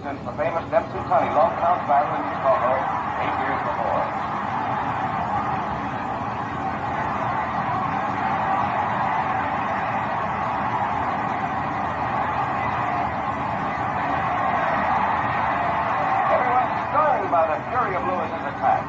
since the famous Dempsey Tunney long count battle in Chicago 8 years before. Everyone's stunned by the fury of Lewis's attack.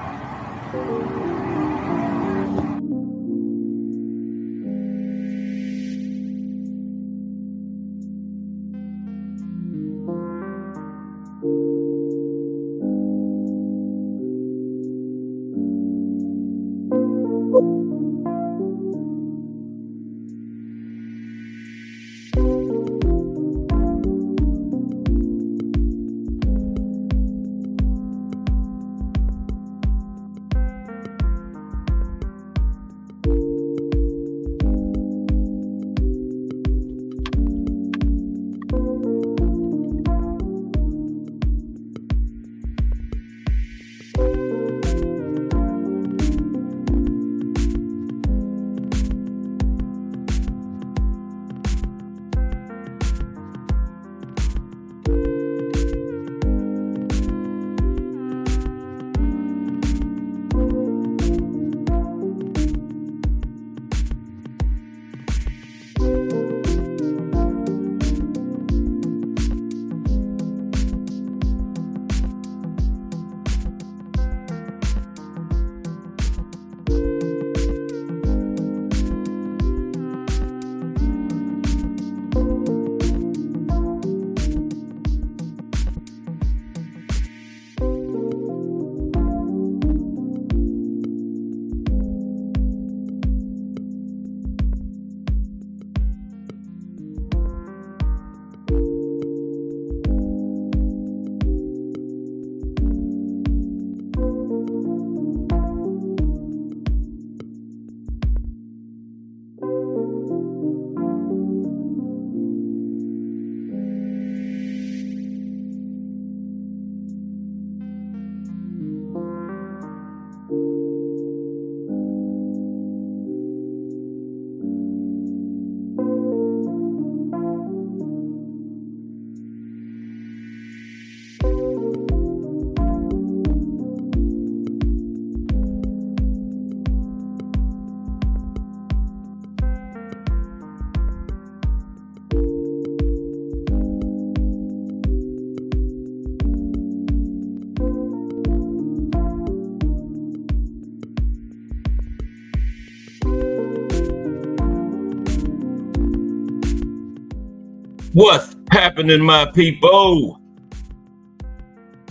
What's happening, my people?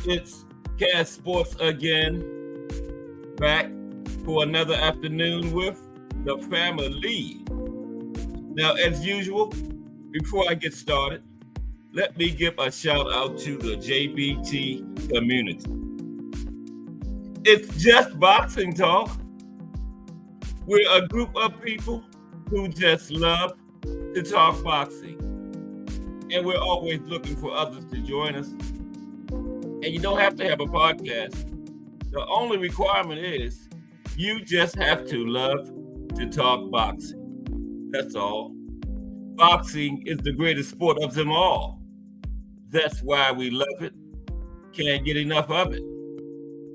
It's Cast Sports again, back for another afternoon with the family. Now, as usual, before I get started, let me give a shout out to the JBT community. It's just boxing talk. We're a group of people who just love to talk boxing. And we're always looking for others to join us. And you don't have to have a podcast. The only requirement is you just have to love to talk boxing. That's all. Boxing is the greatest sport of them all. That's why we love it. Can't get enough of it.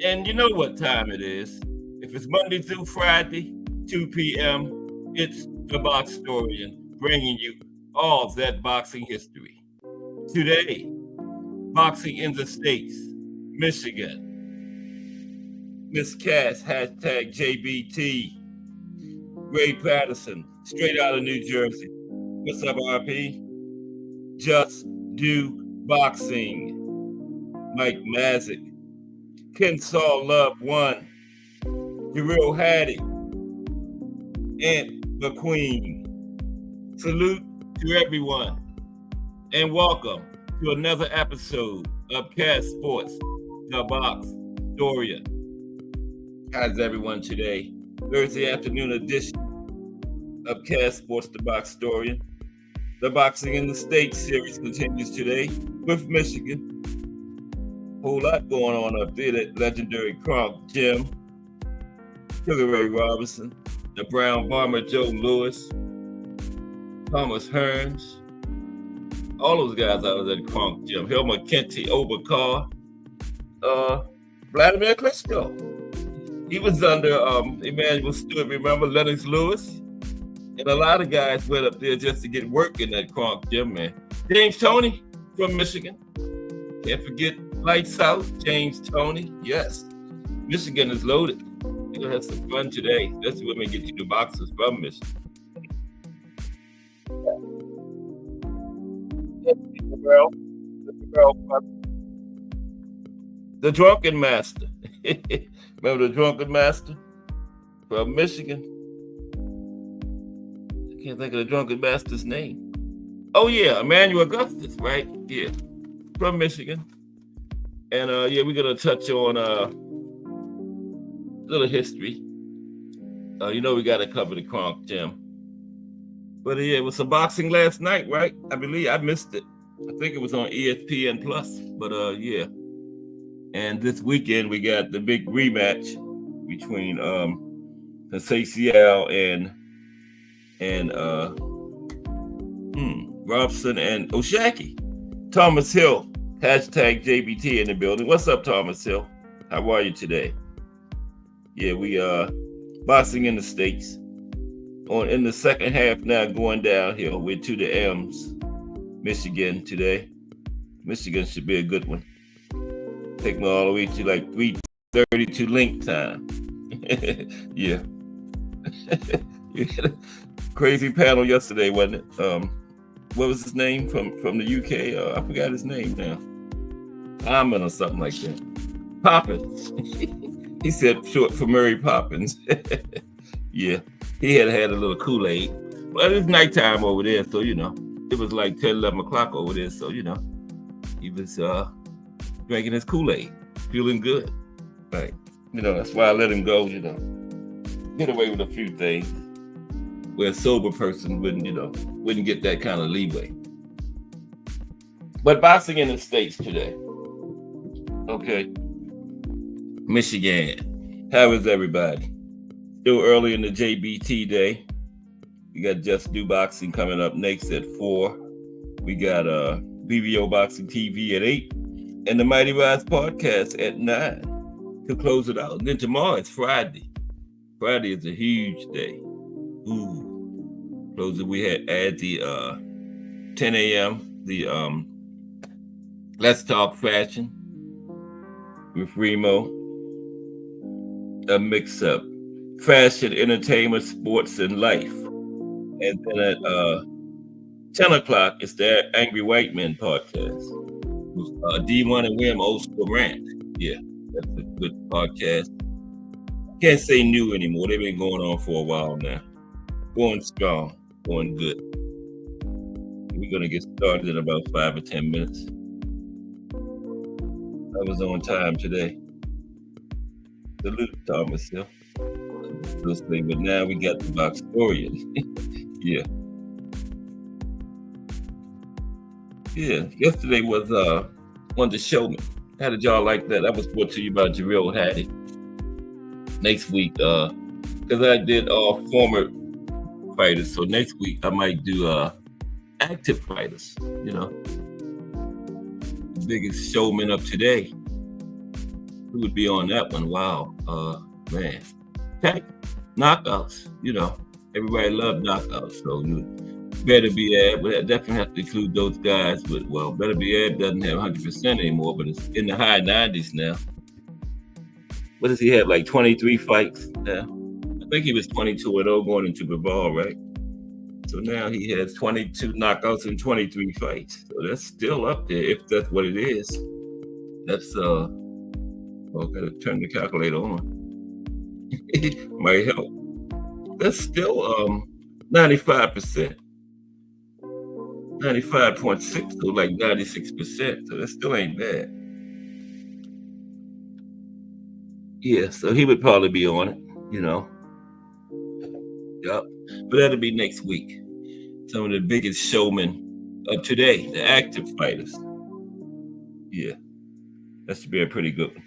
And you know what time it is. If it's Monday through Friday, 2 p.m., it's the Boxtorian bringing you all that boxing history. Today, boxing in the States, Michigan. Miss Cass, hashtag JBT. Ray Patterson, straight out of New Jersey. What's up, RP? Just Do Boxing. Mike Mazik. Kensaw Love 1. Jarrell Hattie. Aunt the Queen. Salute to everyone, and welcome to another episode of Cast Sports, the Boxtorian. How's everyone today? Thursday afternoon edition of Cast Sports, the Boxtorian. The Boxing in the States series continues today with Michigan. Whole lot going on up there. That legendary Kronk Jim, Sugar Ray Robinson, the Brown Bomber Joe Lewis, Thomas Hearns, All those guys out of that Kronk gym. Helmer Kenty, Obercar, Vladimir Klitschko. He was under Emmanuel Stewart, remember Lennox Lewis? And a lot of guys went up there just to get work in that Kronk gym, man. James Toney from Michigan. Can't forget Lights Out, James Toney. Yes, Michigan is loaded. We're going to have some fun today, especially when we get you the boxers from Michigan. The Drunken Master. Remember the Drunken Master from Michigan? I can't think of the Drunken Master's name. Oh yeah, Emmanuel Augustus, right? Yeah, from Michigan. And yeah, we're gonna touch on a little history. You know we gotta cover the Kronk gym. But yeah, it was some boxing last night, right? I believe I missed it. I think it was on ESPN Plus. But yeah. And this weekend we got the big rematch between Sensatial and Robson and Oshaki. Thomas Hill, hashtag JBT in the building. What's up, Thomas Hill? How are you today? Yeah, we boxing in the States. In the second half now, going downhill. We're to the M's, Michigan today. Michigan should be a good one. Take me all the way to like 3:32 link time. Yeah. You had a crazy panel yesterday, wasn't it? What was his name from the UK? I forgot his name now. Hyman or something like that. Poppins. He said short for Murray Poppins. Yeah. He had a little Kool-Aid. Well, it's nighttime over there, so you know. It was like 10, 11 o'clock over there, so you know. He was drinking his Kool-Aid, feeling good. Right. You know, that's why I let him go, you know. Get away with a few things where a sober person wouldn't get that kind of leeway. But boxing in the States today. Okay. Michigan. How is everybody? Still early in the JBT day. We got Just Do Boxing coming up next at 4. We got BBO Boxing TV at 8. And the Mighty Rise podcast at 9 to close it out. And then tomorrow it's Friday. Friday is a huge day. Ooh. Close it. We had at the 10 a.m. the Let's Talk Fashion with Remo. A mix-up. Fashion, entertainment, sports, and life. And then at 10 o'clock, it's the Angry White Men podcast. D1 and Wim Old School Rant. Yeah, that's a good podcast. Can't say new anymore. They've been going on for a while now. Going strong, going good. We're going to get started in about 5 or 10 minutes. I was on time today. Salute, Thomas Hill. But now we got the Boxtorian. Yeah. Yeah. Yesterday was one of the showmen. How did y'all like that? That was brought to you by Jarrell Hattie. Next week, because I did all former fighters, so next week I might do active fighters, you know. The biggest showman of today. Who would be on that one? Wow. Man. Okay. Knockouts, you know. Everybody loved knockouts, so you Better Be Ed, but I definitely have to include those guys. But well, Better Be Ed doesn't have 100% anymore, but it's in the high 90s now. What does he have? Like 23 fights now? I think he was 22-0 going into the ball, right? So now he has 22 knockouts and 23 fights. So that's still up there if that's what it is. That's well, gotta turn the calculator on. Might help. That's still 95%. 95.6 to like 96%. So that still ain't bad. Yeah, so he would probably be on it, you know. Yep. But that'll be next week. Some of the biggest showmen of today, the active fighters. Yeah. That should be a pretty good one.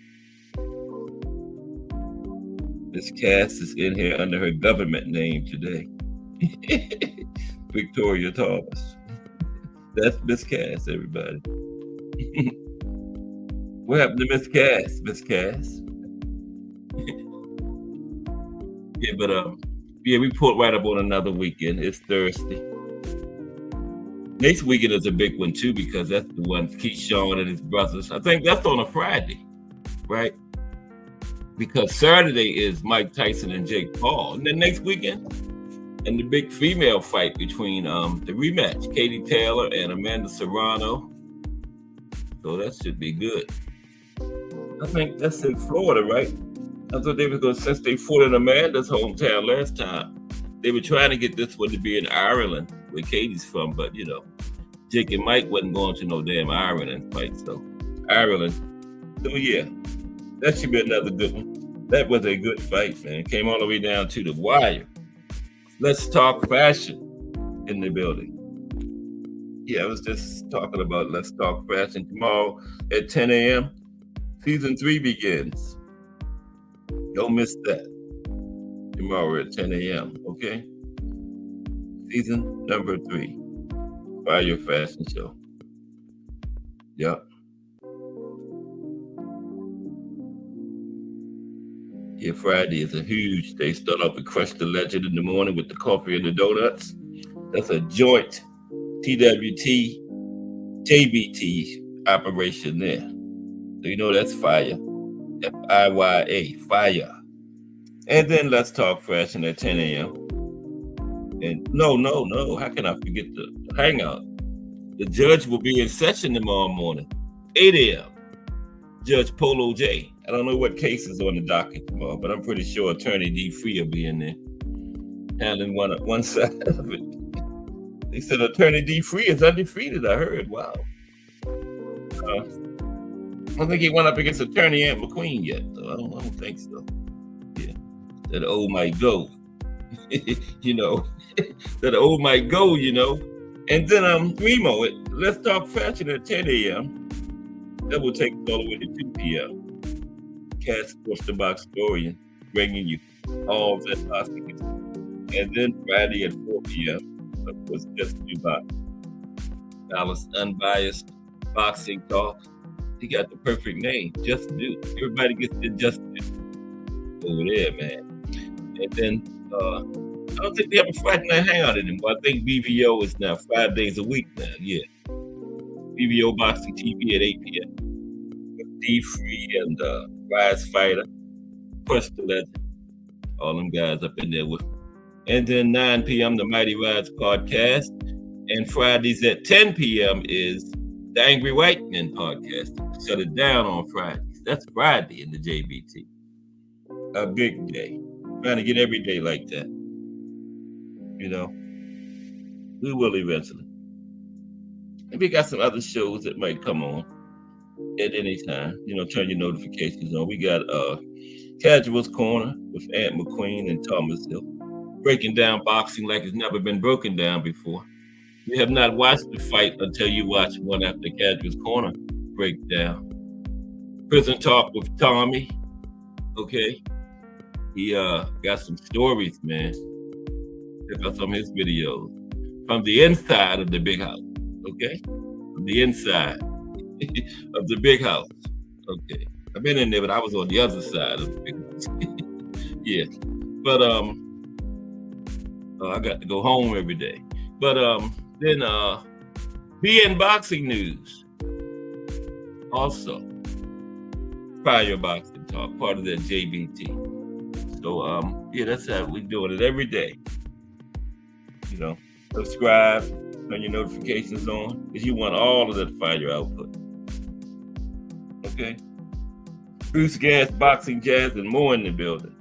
This cast is in here under her government name today. Victoria Thomas. That's Miss Cass, everybody. What happened to Miss Cass? Miss Cass. Yeah, but yeah, we pulled right up on another weekend. It's Thursday. Next weekend is a big one too because that's the one Keyshawn and his brothers. I think that's on a Friday, right? Because Saturday is Mike Tyson and Jake Paul, and then next weekend, and the big female fight between the rematch, Katie Taylor and Amanda Serrano. So that should be good. I think that's in Florida, right? I thought they were going, since they fought in Amanda's hometown last time, they were trying to get this one to be in Ireland, where Katie's from, but you know, Jake and Mike wasn't going to no damn Ireland fight, so Ireland. So yeah, that should be another good one. That was a good fight, man. Came all the way down to the wire. Let's talk fashion in the building. Yeah, I was just talking about Let's Talk Fashion tomorrow at 10 a.m. Season 3 begins. Don't miss that. Tomorrow at 10 a.m. Okay? Season number 3. Fire Fashion Show. Yep. Yeah, Friday is a huge day. Start off with Crush the Legend in the morning with the coffee and the donuts. That's a joint TWT, JBT operation there. So you know that's fire. F-I-Y-A, fire. And then Let's Talk Fashion at 10 a.m. And no. How can I forget the hangout? The judge will be in session tomorrow morning, 8 a.m. Judge Polo J. I don't know what case is on the docket tomorrow, but I'm pretty sure Attorney D. Free will be in there, handling one side of it. They said Attorney D. Free is undefeated, I heard. Wow. I don't think he went up against Attorney Ant McQueen yet, though. I don't think so. Yeah. That old might go. You know. That old might go, you know. And then Remo, Let's Talk Fashion at 10 a.m. That will take us all the way to 2 p.m. Cass Sports the Box Historian, bringing you all that boxing. And then Friday at 4 p.m. Of course, Just Do Boxing. Balanced, unbiased boxing talk. He got the perfect name, Just Do. Everybody gets the Just Do over there, man. And then I don't think we have a Friday night hangout anymore. I think BVO is now 5 days a week now. Yeah, BVO Boxing TV at 8 p.m. with D Free and Rise Fighter, Crush the Legend, all them guys up in there with me. And then 9 p.m. the Mighty Rise podcast, and Fridays at 10 p.m. is the Angry White Men podcast. Shut it down on Fridays. That's Friday in the JBT. A big day. Trying to get every day like that. You know, we will eventually. And we got some other shows that might come on at any time. You know, turn your notifications on. We got Casual's Corner with Ant McQueen and Thomas Hill, breaking down boxing like it's never been broken down before. You have not watched the fight until you watch one after Casual's Corner breakdown. Prison Talk with Tommy. Okay. He got some stories, man. Check out some of his videos from the inside of the big house. Okay? From the inside of the big house. Okay. I've been in there, but I was on the other side of the big house. Yeah. But I got to go home every day. But then BN Boxing News. Also, Fire Boxing Talk, part of that JBT. So yeah, that's how we're doing it every day. You know, subscribe, turn your notifications on, because you want all of that fire output. Okay? Bruce Gas, Boxing, Jazz, and more in the building.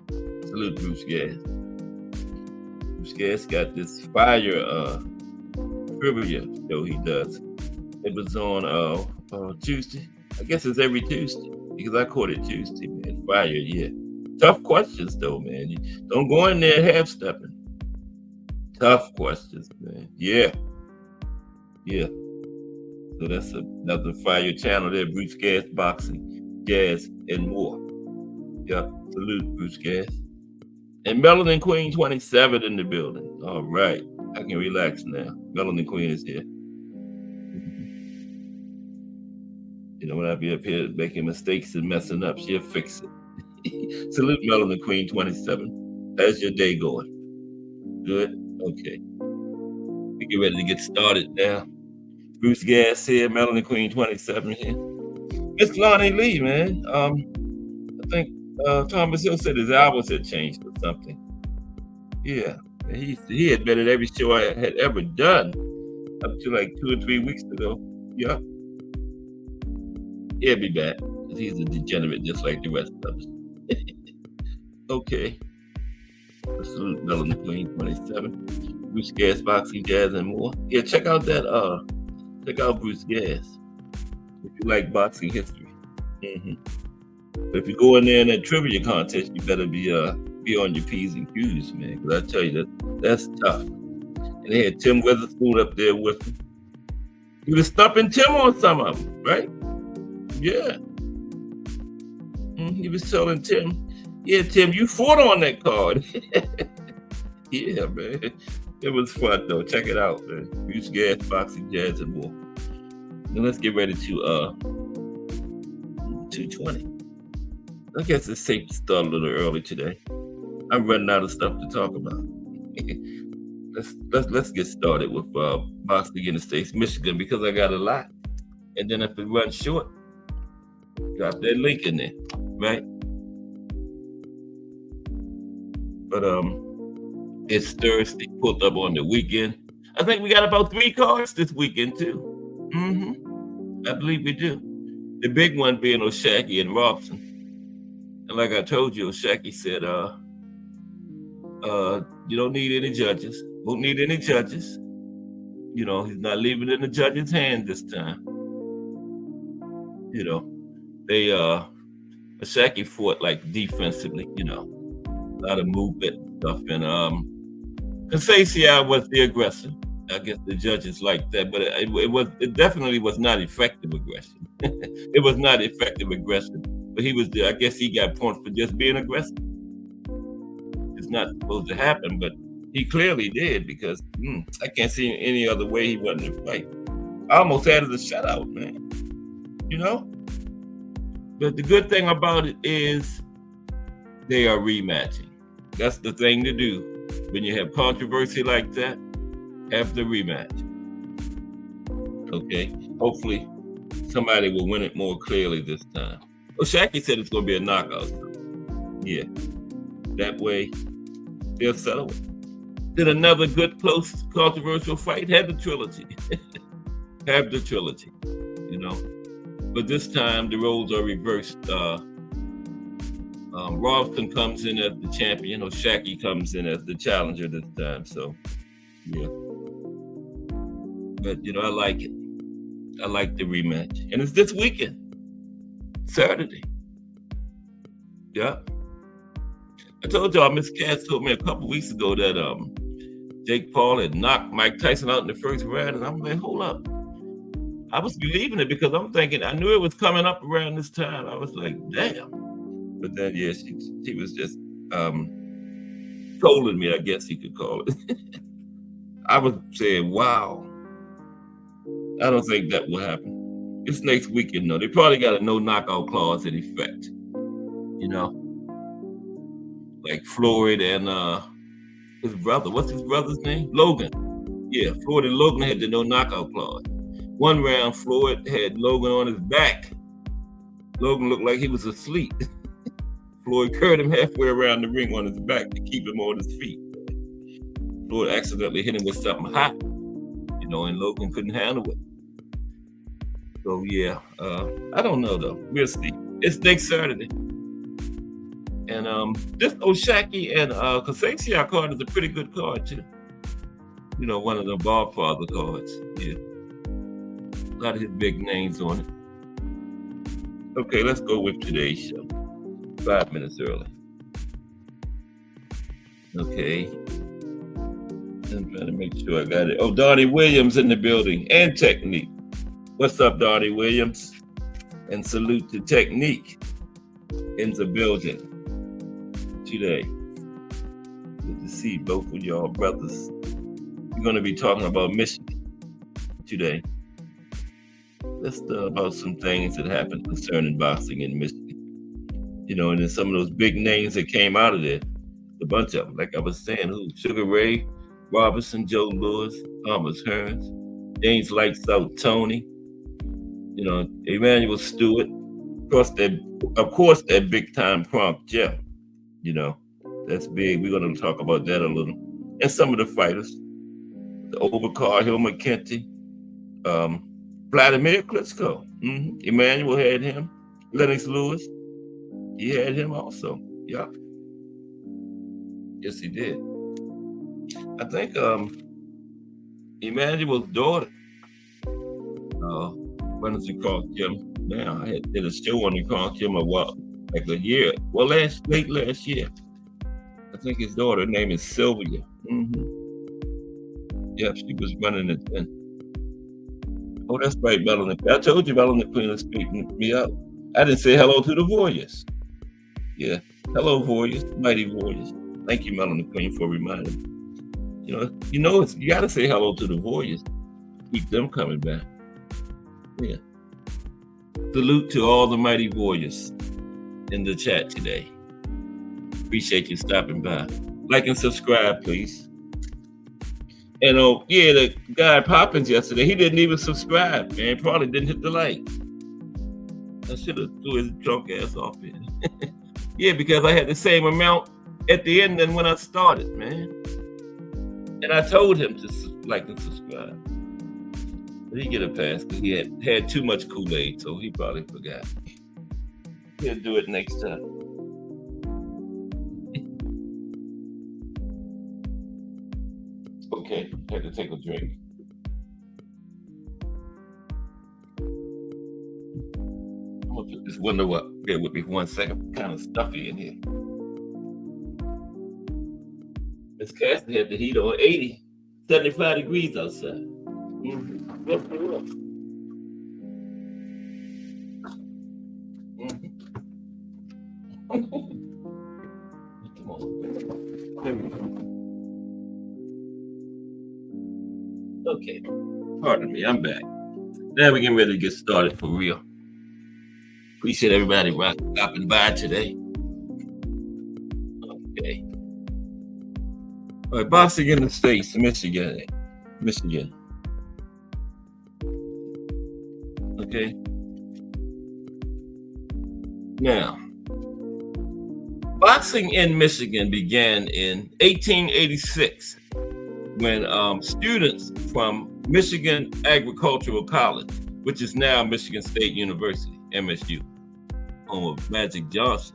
Salute Bruce Gas. Bruce Gas got this fire trivia show he does. It was on Tuesday. I guess it's every Tuesday, because I caught it Tuesday, man. Fire, yeah. Tough questions, though, man. You don't go in there half-stepping. Tough questions, man. Yeah. Yeah. So that's another fire channel there. Bruce Gas, Boxing, Jazz, and more. Yeah. Salute, Bruce Gas. And Melanin Queen 27 in the building. All right. I can relax now. Melanin Queen is here. When I be up here making mistakes and messing up, she'll fix it. Salute Melanie Queen 27. How's your day going? Good? Okay. We get ready to get started now. Bruce Gas here, Melanie Queen 27 here. Miss Lonnie Lee, man. I think Thomas Hill said his albums had changed or something. Yeah. He admitted every show I had ever done up to like 2 or 3 weeks ago. Yeah. He'll be back. He's a degenerate just like the rest of us. Okay. Salute Melanie Queen 27. Bruce Gas, Boxing, Jazz, and more. Yeah, check out Bruce Gas if you like boxing history. But if you go in there in that trivia contest, you better be on your P's and Q's, man. Because I tell you that's tough. And they had Tim Witherspoon up there with him. He was stumping Tim on some of them, right? Yeah. He was telling Tim, yeah, Tim, you fought on that card. Yeah, man. It was fun, though. Check it out, man. Bruce Gas, Boxing, Jazz, and more. Now let's get ready to 220. I guess it's safe to start a little early today. I'm running out of stuff to talk about. Let's get started with boxing in the States, Michigan, because I got a lot. And then if it runs short, drop that link in there, right? But it's Thursday, pulled up on the weekend. I think we got about 3 cards this weekend too. I believe we do. The big one being O'Shaquie and Robson. And like I told you, O'Shaquie said, you don't need any judges. Won't need any judges. He's not leaving it in the judge's hand this time. They O'Shaquie fought like defensively, a lot of movement and stuff. And Conceição was the aggressor. I guess the judges like that, but it definitely was not effective aggression. It was not effective aggression. But he was there. I guess he got points for just being aggressive. It's not supposed to happen, but he clearly did because I can't see any other way he wasn't in fight. I almost had it a shutout, man. But the good thing about it is they are rematching. That's the thing to do. When you have controversy like that, have the rematch. Okay? Hopefully somebody will win it more clearly this time. O'Shaquie said it's going to be a knockout. Yeah. That way, they'll settle it. Then another good, close, controversial fight had the trilogy. Have the trilogy, But this time, the roles are reversed. Robson comes in as the champion. O'Shaquie comes in as the challenger this time. So, yeah. But, I like it. I like the rematch. And it's this weekend. Saturday. Yeah. I told y'all, Miss Cass told me a couple weeks ago that Jake Paul had knocked Mike Tyson out in the first round, and I'm like, hold up. I was believing it because I'm thinking I knew it was coming up around this time. I was like, damn. But then, yeah, she was just trolling me, I guess you could call it. I was saying, wow. I don't think that will happen. It's next weekend, though. They probably got a no knockout clause in effect. Like Floyd and his brother. What's his brother's name? Logan. Yeah, Floyd and Logan had the no knockout clause. One round, Floyd had Logan on his back. Logan looked like he was asleep. Floyd carried him halfway around the ring on his back to keep him on his feet. Floyd accidentally hit him with something hot, and Logan couldn't handle it. So, yeah, I don't know, though. We'll see. It's next Saturday. And this O'Shaquie and Conceição card is a pretty good card, too. One of the Godfather cards. Yeah. A lot of his big names on it. Okay, let's go with today's show. 5 minutes early. Okay. I'm trying to make sure I got it. Oh, Donnie Williams in the building and Technique. What's up, Donnie Williams? And salute to Technique in the building today. Good to see both of y'all brothers. We're going to be talking about Michigan today. Just about some things that happened concerning boxing in Michigan. And then some of those big names that came out of there, a bunch of them, like I was saying, Sugar Ray Robinson, Joe Lewis, Thomas Hearns, James Lights Out Tony, Emmanuel Stewart, of course, that big time Kronk Jeff, that's big. We're going to talk about that a little. And some of the fighters, the Overcar, Hill McKenty, Vladimir Klitschko. Emmanuel had him. Lennox Lewis, he had him also. Yeah. Yes, he did. I think Emmanuel's daughter runs the Kronk Gym now. I did a show on the Kronk Gym like a year. Well, late last year. I think his daughter name is Sylvia. Yeah, she was running it then. Oh, that's right, Melanie. I told you Melanie Queen was speaking me up. I didn't say hello to the Warriors. Yeah. Hello, Warriors, mighty Warriors. Thank you, Melanie Queen, for reminding me. You got to say hello to the Warriors. Keep them coming back. Yeah. Salute to all the mighty Warriors in the chat today. Appreciate you stopping by. Like and subscribe, please. And the guy Poppins yesterday, he didn't even subscribe, man. Probably didn't hit the like. I should have threw his drunk ass off here. Yeah, because I had the same amount at the end than when I started, man. And I told him to like and subscribe. But he get a pass because he had too much Kool-Aid, so he probably forgot. He'll do it next time. Okay, had to take a drink. I'm gonna put this window up. Bear with me for 1 second. Kind of stuffy in here. Miss Cassie had the heat on 75 degrees outside. Let's do it. Come on. There we go. Okay, pardon me, I'm back. Now we're getting ready to get started for real. Appreciate everybody stopping by today. Okay. All right, boxing in the States, Michigan. Okay. Now, boxing in Michigan began in 1886 when students from Michigan Agricultural College, which is now Michigan State University, MSU, home of Magic Johnson.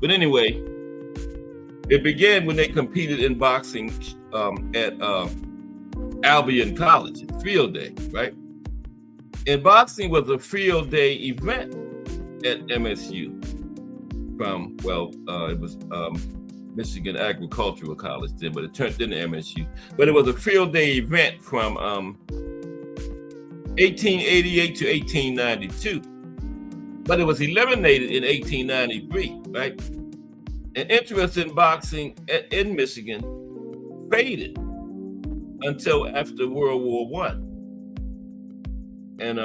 But anyway, it began when they competed in boxing at Albion College, field day, right? And boxing was a field day event at MSU it was Michigan Agricultural College then, but it turned into MSU. But it was a field day event from 1888 to 1892. But it was eliminated in 1893, right? And interest in boxing in Michigan faded until after World War I. And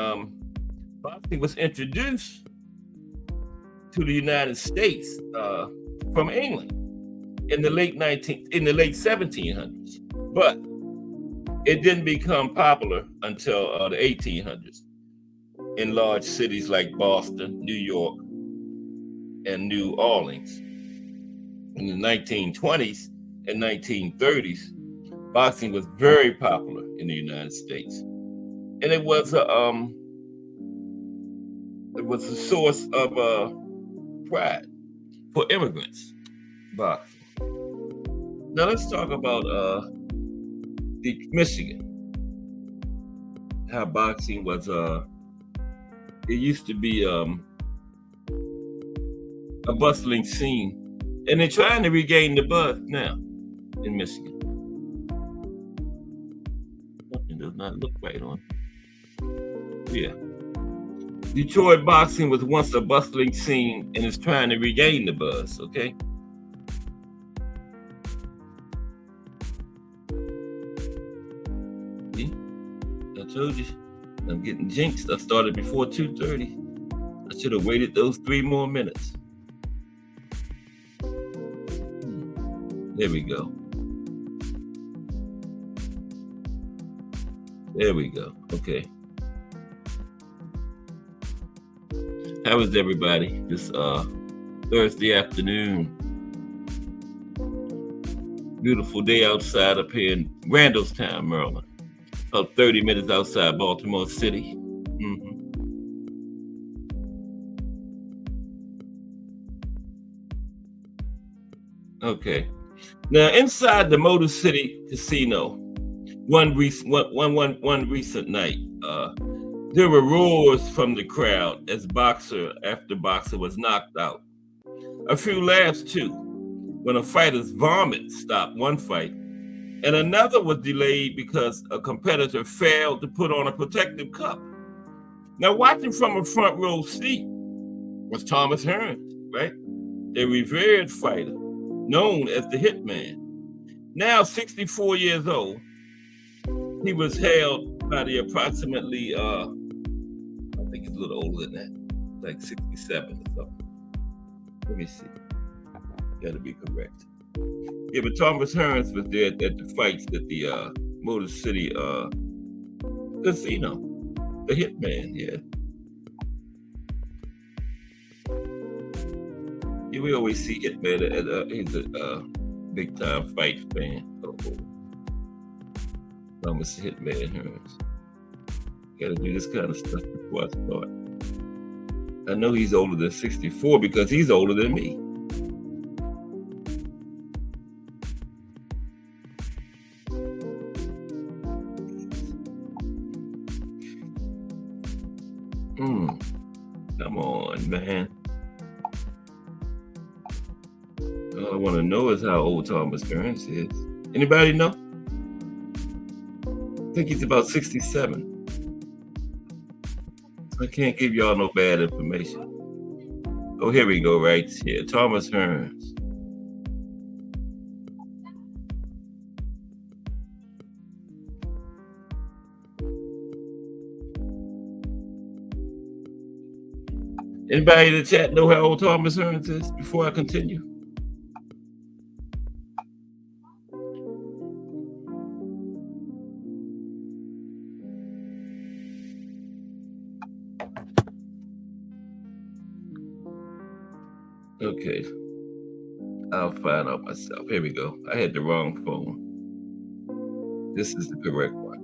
boxing was introduced to the United States from England in the late 1700s, but it didn't become popular until the 1800s in large cities like Boston, New York, and New Orleans. In the 1920s and 1930s, boxing was very popular in the United States, and it was a source of pride for immigrants. Boxing. Now let's talk about Michigan. How boxing was it used to be a bustling scene, and they're trying to regain the buzz now in Michigan. Something does not look right on. Yeah. Detroit boxing was once a bustling scene and is trying to regain the buzz, okay? See? I told you. I'm getting jinxed. I started before 2:30. I should have waited those 3 more minutes. There we go. There we go. Okay. How is everybody this Thursday afternoon? Beautiful day outside up here in Randallstown, Maryland. About 30 minutes outside Baltimore City. Okay. Now, inside the Motor City Casino, one recent night, there were roars from the crowd as boxer after boxer was knocked out. A few laughs too, when a fighter's vomit stopped one fight, and another was delayed because a competitor failed to put on a protective cup. Now, watching from a front row seat was Thomas Hearns, right? A revered fighter known as the Hitman. Now 64 years old, he was held by the approximately, I think he's a little older than that, like 67 or something. Let me see. Gotta be correct. Yeah, but Thomas Hearns was there at the fights at the Motor City Casino. The Hitman, yeah. Yeah, we always see Hitman. He's a big time fight fan. Thomas Hitman Hearns. Gotta do this kind of stuff before I start. I know he's older than 64 because he's older than me. Come on, man. All I want to know is how old Thomas Hearns is. Anybody know? I think he's about 67. I can't give y'all no bad information. Oh, here we go, right here. Thomas Hearns. Anybody in the chat know how old Thomas Hearns is before I continue? Okay, I'll find out myself. Here we go. I had the wrong phone. This is the correct one.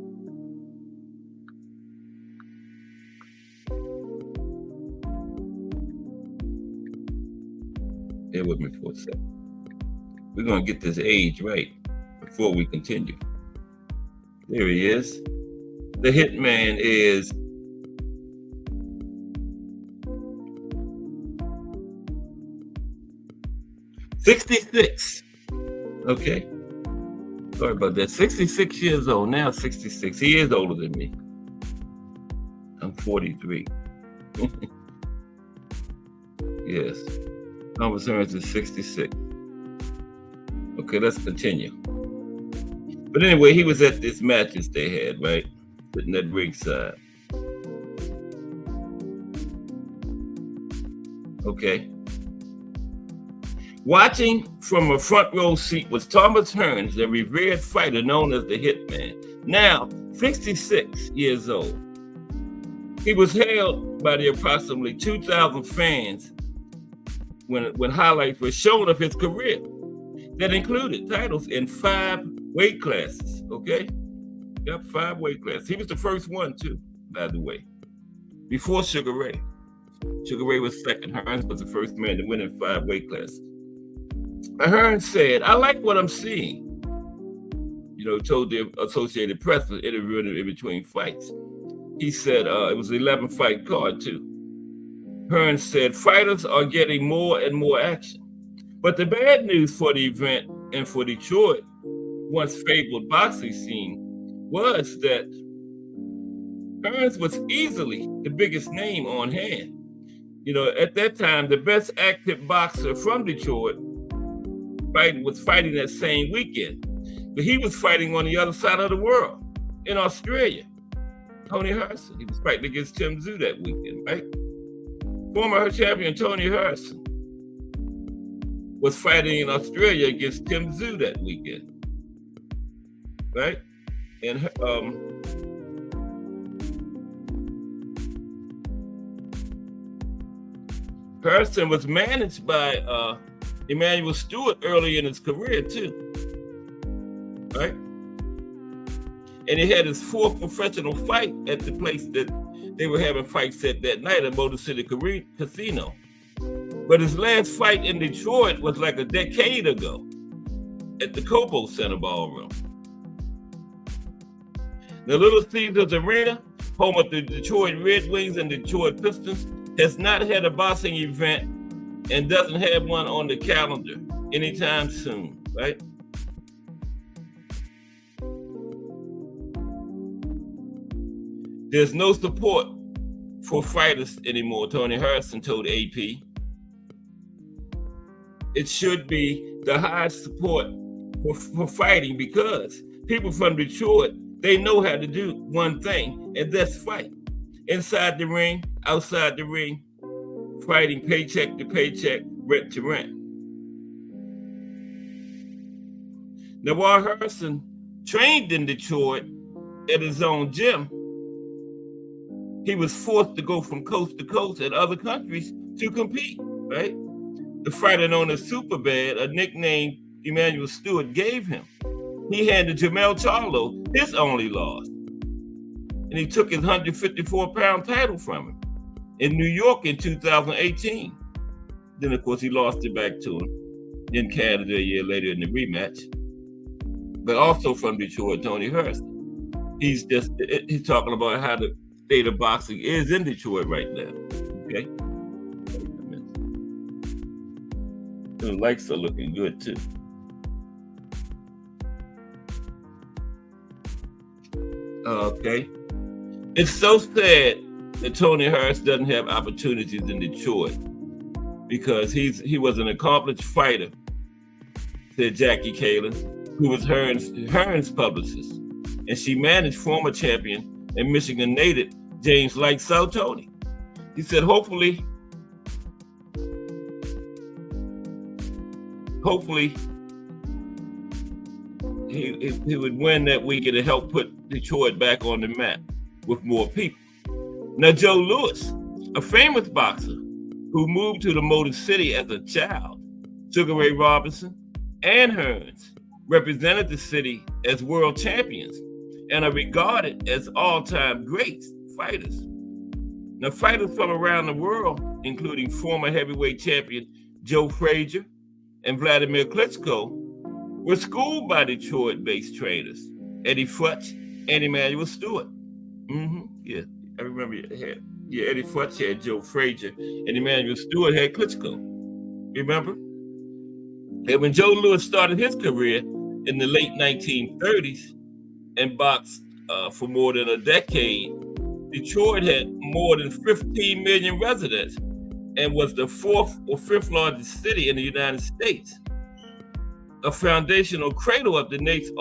Bear with me for a second. We're going to get this age right before we continue. There he is. The Hitman is 66. Okay. Sorry about that. 66 years old. Now 66. He is older than me. I'm 43. Yes. Thomas Hearns is 66. Okay, let's continue. But anyway, he was at this matches they had, right? Sitting at ringside. Okay. Watching from a front row seat was Thomas Hearns, a revered fighter known as the Hitman, now 66 years old. He was hailed by the approximately 2,000 fans when highlights were shown of his career that included titles in 5 weight classes, okay? Yep, 5 weight classes. He was the first one, too, by the way, before Sugar Ray. Sugar Ray was second. Hearns was the first man to win in 5 weight classes. Hearns said, "I like what I'm seeing." You know, told the Associated Press was interviewing him in between fights. He said it was an 11-fight card, too. Hearns said, "Fighters are getting more and more action. But the bad news for the event and for Detroit, once fabled boxing scene, was that Hearns was easily the biggest name on hand. You know, at that time, the best active boxer from Detroit was fighting that same weekend. But he was fighting on the other side of the world, in Australia. Tony Harrison. He was fighting against Tim Tszyu that weekend, right? Former champion Tony Harrison was fighting in Australia against Tim Tszyu that weekend, right? And Harrison was managed by Emmanuel Stewart early in his career too, right? And he had his fourth professional fight at the place that they were having fights at that night at Motor City Casino. But his last fight in Detroit was like a decade ago at the Cobo Center Ballroom. The Little Caesars Arena, home of the Detroit Red Wings and Detroit Pistons, has not had a boxing event and doesn't have one on the calendar anytime soon, right? There's no support for fighters anymore, Tony Harrison told AP. It should be the highest support for fighting because people from Detroit, they know how to do one thing, and that's fight. Inside the ring, outside the ring, fighting paycheck to paycheck, rent to rent. Now, while Harrison trained in Detroit at his own gym, he was forced to go from coast to coast in other countries to compete, right? The fighter known as Superbad, a nickname Emmanuel Stewart gave him, he handed Jamel Charlo his only loss. And he took his 154-pound title from him in New York in 2018. Then, of course, he lost it back to him in Canada a year later in the rematch. But also from Detroit, Tony Harrison. He's talking about how the state of boxing is in Detroit right now. Okay. The lights are looking good too. Okay. It's so sad that Tony Harris doesn't have opportunities in Detroit because he was an accomplished fighter, said Jackie Kalin, who was Hearn's publicist, and she managed former champion and Michigan native James Lights Out Tony. He said, hopefully he would win that weekend to help put Detroit back on the map with more people. Now, Joe Louis, a famous boxer who moved to the Motor City as a child, Sugar Ray Robinson and Hearns represented the city as world champions and are regarded as all-time greats fighters. Now, fighters from around the world, including former heavyweight champion Joe Frazier and Vladimir Klitschko, were schooled by Detroit-based trainers, Eddie Futch and Emmanuel Stewart. Yeah, I remember Eddie Futch had Joe Frazier and Emmanuel Stewart had Klitschko. Remember? And when Joe Louis started his career in the late 1930s and boxed for more than a decade, Detroit had more than 15 million residents and was the fourth or fifth largest city in the United States. A foundational cradle of the nation's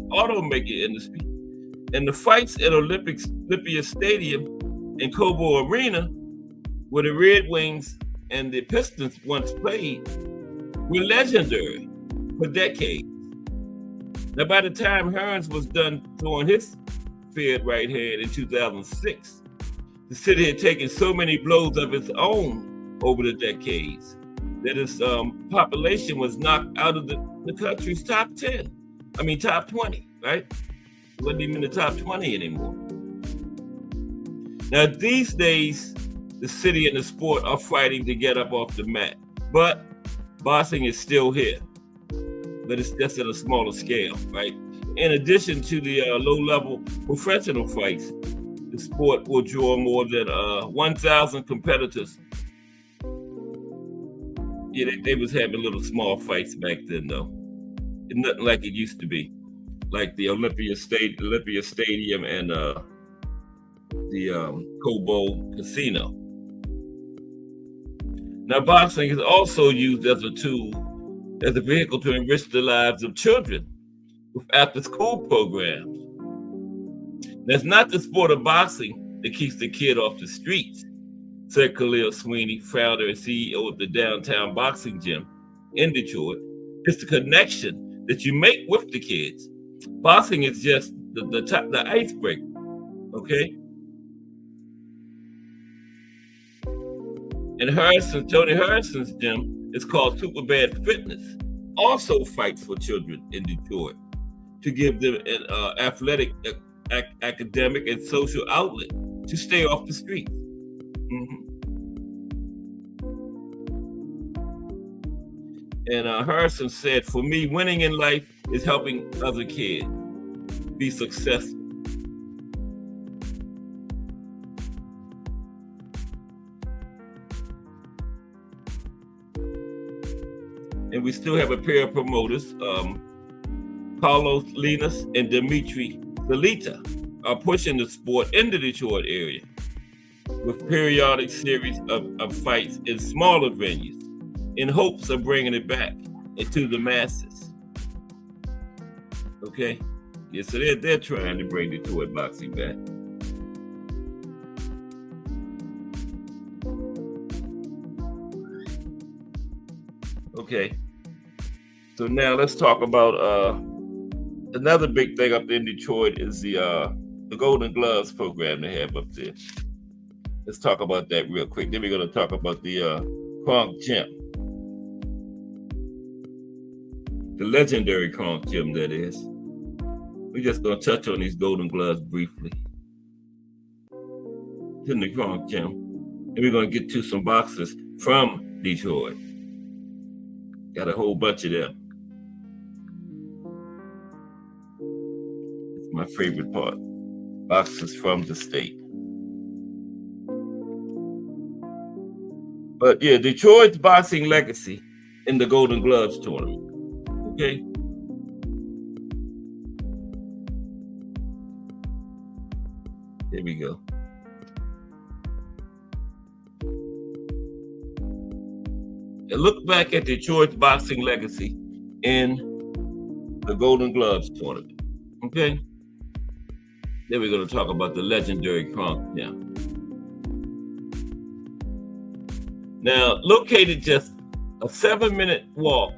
automaker industry. And the fights at Olympia Stadium and Cobo Arena, where the Red Wings and the Pistons once played, were legendary for decades. Now, by the time Hearns was done throwing his fed right hand in 2006, the city had taken so many blows of its own over the decades that its population was knocked out of the country's top 20, right? It wasn't even in the top 20 anymore. Now, these days, the city and the sport are fighting to get up off the mat, but boxing is still here, but it's just at a smaller scale, right? In addition to the low-level professional fights, the sport will draw more than 1,000 competitors. Yeah, they was having little small fights back then, though. It's nothing like it used to be, like the Olympia Stadium and the Cobo Casino. Now, boxing is also used as a tool, as a vehicle to enrich the lives of children with after-school programs. That's not the sport of boxing that keeps the kid off the streets, said Khalil Sweeney, founder and CEO of the downtown boxing gym in Detroit. It's the connection that you make with the kids. Boxing is just the icebreaker, okay? And Tony Harrison's gym is called Superbad Fitness, also fights for children in Detroit to give them an athletic, academic, and social outlet to stay off the streets. And Harrison said, for me, winning in life is helping other kids be successful. And we still have a pair of promoters, Carlos Linas and Dimitri Salita, are pushing the sport in the Detroit area with periodic series of fights in smaller venues in hopes of bringing it back into the masses. Okay? Yeah, so they're trying to bring Detroit boxing back. Okay. So now let's talk about another big thing up in Detroit is the Golden Gloves program they have up there. Let's talk about that real quick. Then we're going to talk about the Kronk Gym. The legendary Kronk Gym, that is. We're just going to touch on these Golden Gloves briefly. It's in the Kronk Gym. And we're going to get to some boxers from Detroit. Got a whole bunch of them. It's my favorite part. Boxers from the state. But yeah, Detroit's boxing legacy in the Golden Gloves tournament. Okay. There we go. And look back at Detroit's boxing legacy in the Golden Gloves tournament. Okay. Then we're going to talk about the legendary Kronk Gym. Now, located just a 7-minute walk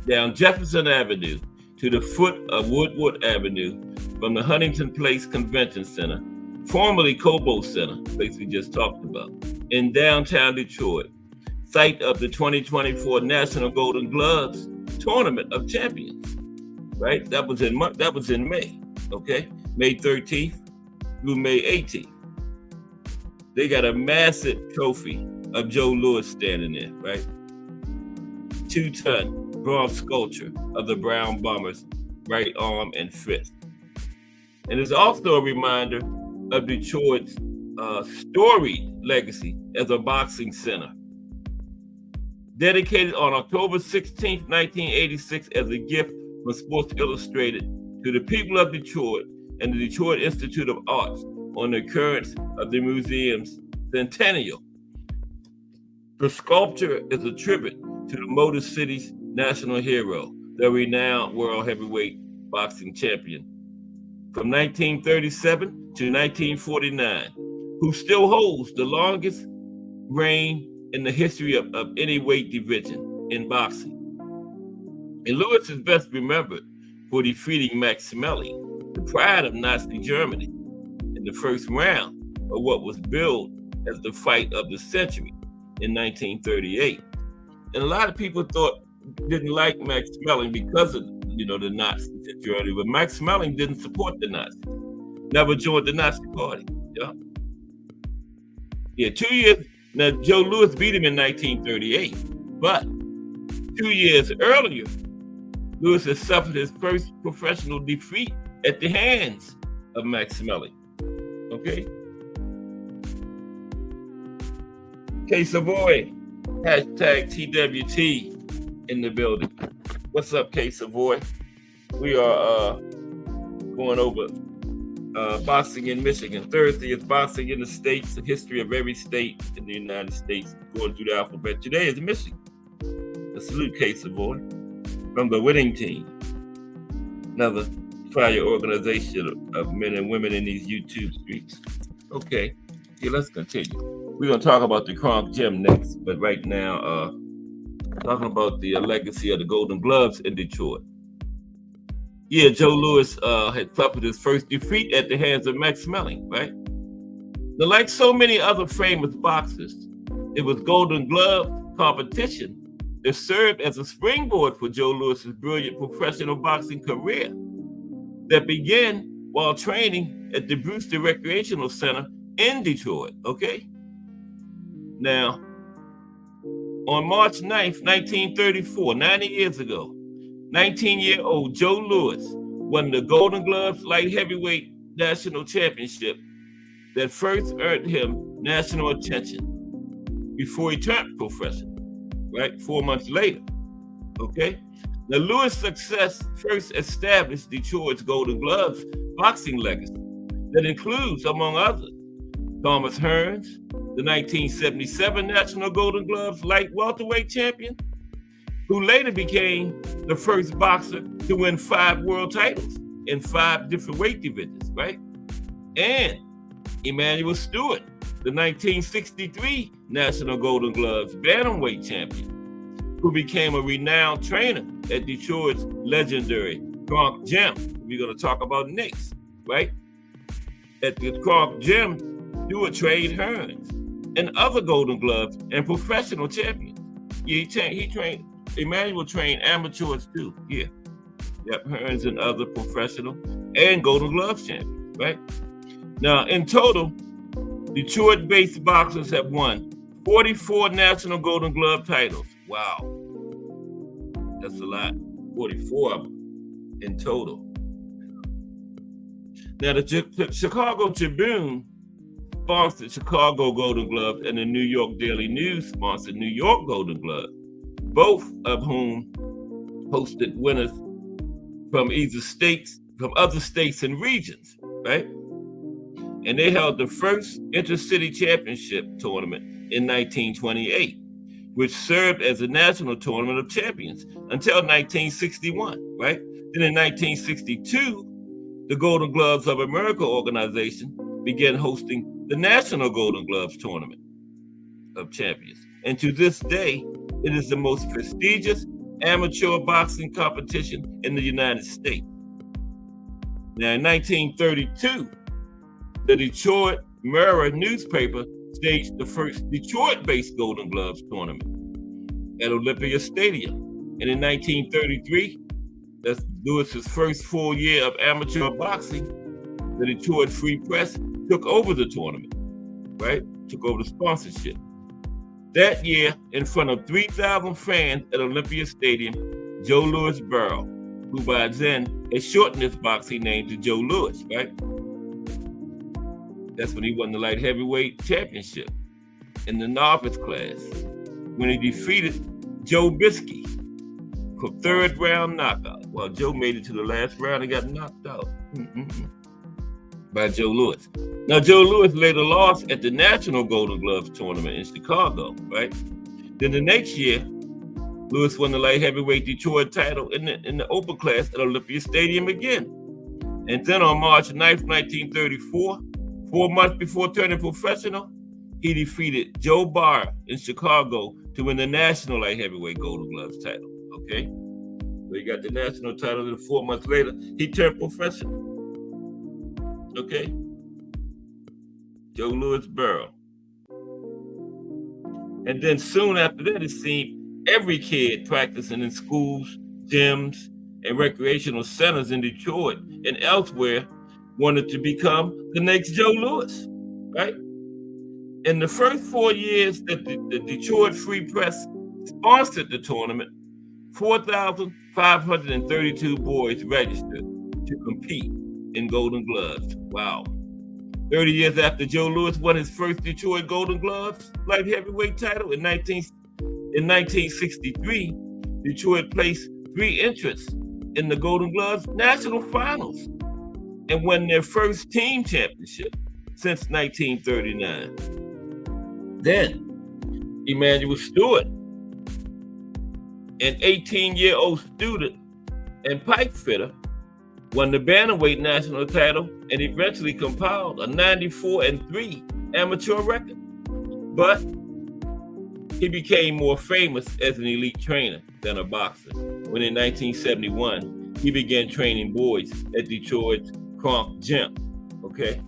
down Jefferson Avenue to the foot of Woodward Avenue from the Huntington Place Convention Center, formerly Cobo Center, place we just talked about, in downtown Detroit, site of the 2024 National Golden Gloves Tournament of Champions. Right? That was in May. Okay, May 13th through May 18th. They got a massive trophy of Joe Louis standing there, right? 2-ton bronze sculpture of the Brown Bombers' right arm and fist. And it's also a reminder of Detroit's storied legacy as a boxing center. Dedicated on October 16, 1986 as a gift from Sports Illustrated to the people of Detroit and the Detroit Institute of Arts on the occurrence of the museum's centennial. The sculpture is a tribute to the Motor City's national hero, the renowned world heavyweight boxing champion from 1937 to 1949, who still holds the longest reign in the history of any weight division in boxing. And Louis is best remembered for defeating Max Schmeling, the pride of Nazi Germany, in the first round of what was billed as the fight of the century in 1938. And a lot of people didn't like Max Schmeling because of the Nazis in Germany, but Max Schmeling didn't support the Nazis, never joined the Nazi party. Yeah, 2 years. Now Joe Louis beat him in 1938, but 2 years earlier, Louis had suffered his first professional defeat at the hands of Max Schmeling. Okay. K Savoy, hashtag TWT in the building. What's up, K Savoy? We are going over boxing in Michigan. Thursday is boxing in the states, the history of every state in the United States, going through the alphabet. Today is Michigan. A salute, K Savoy, from the winning team. Another Try your organization of men and women in these YouTube streets. Okay, yeah, let's continue. We're gonna talk about the Kronk Gym next, but right now, talking about the legacy of the Golden Gloves in Detroit. Yeah, Joe Louis had suffered his first defeat at the hands of Max Melling, right? Now, like so many other famous boxers, it was Golden Glove competition that served as a springboard for Joe Louis's brilliant professional boxing career that began while training at the Brewster Recreational Center in Detroit, okay? Now, on March 9th, 1934, 90 years ago, 19-year-old Joe Louis won the Golden Gloves light heavyweight national championship that first earned him national attention before he turned professional, right? 4 months later, okay? Now, Louis' success first established Detroit's Golden Gloves boxing legacy that includes, among others, Thomas Hearns, the 1977 National Golden Gloves light welterweight champion, who later became the first boxer to win 5 world titles in 5 different weight divisions, right? And Emanuel Stewart, the 1963 National Golden Gloves bantamweight champion, who became a renowned trainer at Detroit's legendary Kronk Gym. We're going to talk about next, right? At the Kronk Gym, Stewart trained Hearns and other Golden Gloves and professional champions. Yeah, he trained, Emanuel trained amateurs too. Yeah. Yep, Hearns and other professional and Golden Gloves champions, right? Now, in total, Detroit-based boxers have won 44 National Golden Glove titles. Wow. That's a lot. 44 of them in total. Now, the Chicago Tribune sponsored Chicago Golden Gloves, and the New York Daily News sponsored New York Golden Gloves, both of whom hosted winners from other states and regions, right? And they held the first intercity championship tournament in 1928, which served as a national tournament of champions until 1961, right? Then in 1962, the Golden Gloves of America organization began hosting the National Golden Gloves Tournament of Champions. And to this day, it is the most prestigious amateur boxing competition in the United States. Now, in 1932, the Detroit Mirror newspaper staged the first Detroit-based Golden Gloves tournament at Olympia Stadium. And in 1933, that's Louis's first full year of amateur boxing, the Detroit Free Press took over the tournament, right? Took over the sponsorship. That year, in front of 3,000 fans at Olympia Stadium, Joe Louis Burrell, who by then had shortened his boxing name to Joe Louis, right? That's when he won the light heavyweight championship in the novice class, when he defeated Joe Biskey for 3rd round knockout. While Joe made it to the last round and got knocked out by Joe Louis. Now, Joe Louis later lost at the National Golden Gloves tournament in Chicago, right? Then the next year, Louis won the light heavyweight Detroit title in the open class at Olympia Stadium again. And then on March 9th, 1934, 4 months before turning professional, he defeated Joe Barr in Chicago to win the national light heavyweight Golden Gloves title, okay? So he got the national title, and 4 months later, he turned professional, okay? Joe Louis Burrell. And then soon after that, it seemed every kid practicing in schools, gyms, and recreational centers in Detroit and elsewhere wanted to become the next Joe Louis, right? In the first 4 years that the Detroit Free Press sponsored the tournament, 4,532 boys registered to compete in Golden Gloves. Wow. 30 years after Joe Louis won his first Detroit Golden Gloves light heavyweight title in 1963, Detroit placed 3 entrants in the Golden Gloves National Finals and won their first team championship since 1939. Then, Emanuel Stewart, an 18-year-old student and pipe fitter, won the bantamweight national title, and eventually compiled a 94-3 amateur record. But he became more famous as an elite trainer than a boxer when in 1971 he began training boys at Detroit's Kronk Gym. Okay?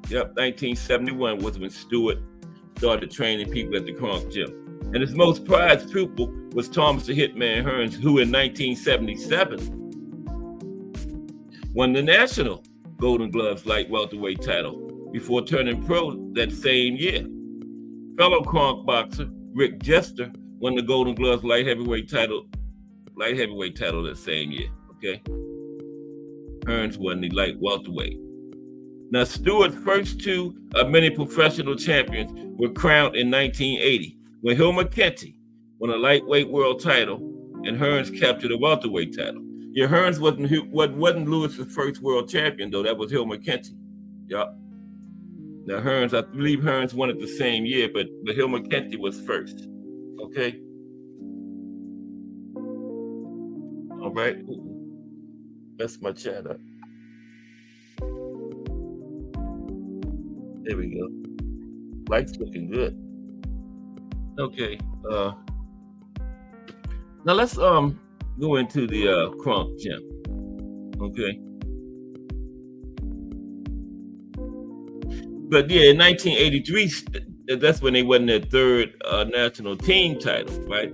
Yep, 1971 was when Stewart started training people at the Kronk Gym. And his most prized pupil was Thomas the Hitman Hearns, who in 1977 won the national Golden Gloves light welterweight title before turning pro that same year. Fellow Kronk boxer Rick Jester won the Golden Gloves light heavyweight title that same year. Okay, Hearns won the light welterweight. Now, Stewart's first two of many professional champions were crowned in 1980 when Hill McKenty won a lightweight world title and Hearns captured a welterweight title. Yeah, Hearns wasn't Lewis's first world champion, though. That was Hill McKenty. Yep. Now, Hearns, I believe Hearns won it the same year, but Hill McKenty was first. Okay? All right. That's my chat up. There we go. Light's looking good. Okay. Now let's go into the Kronk Gym. Okay. But yeah, in 1983, that's when they won their third national team title, right?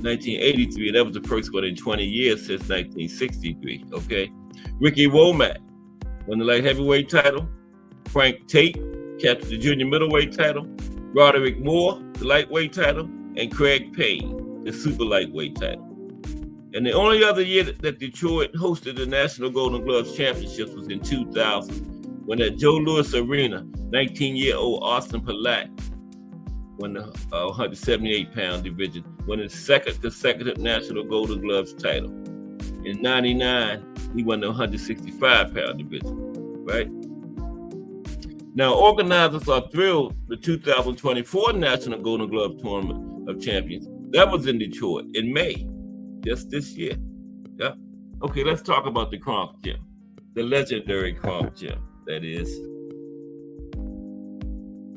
1983, and that was the first one in 20 years since 1963. Okay. Ricky Womack won the light heavyweight title. Frank Tate captured the junior middleweight title. Roderick Moore, the lightweight title, and Craig Payne, the super lightweight title. And the only other year that Detroit hosted the National Golden Gloves Championships was in 2000, when at Joe Louis Arena, 19-year-old Austin Palat won the 178-pound division, won his second consecutive National Golden Gloves title. In 99, he won the 165-pound division, right? Now, organizers are thrilled the 2024 National Golden Glove Tournament of Champions. That was in Detroit in May, just this year. Yeah. Okay, let's talk about the Kronk Gym, the legendary Kronk Gym, that is.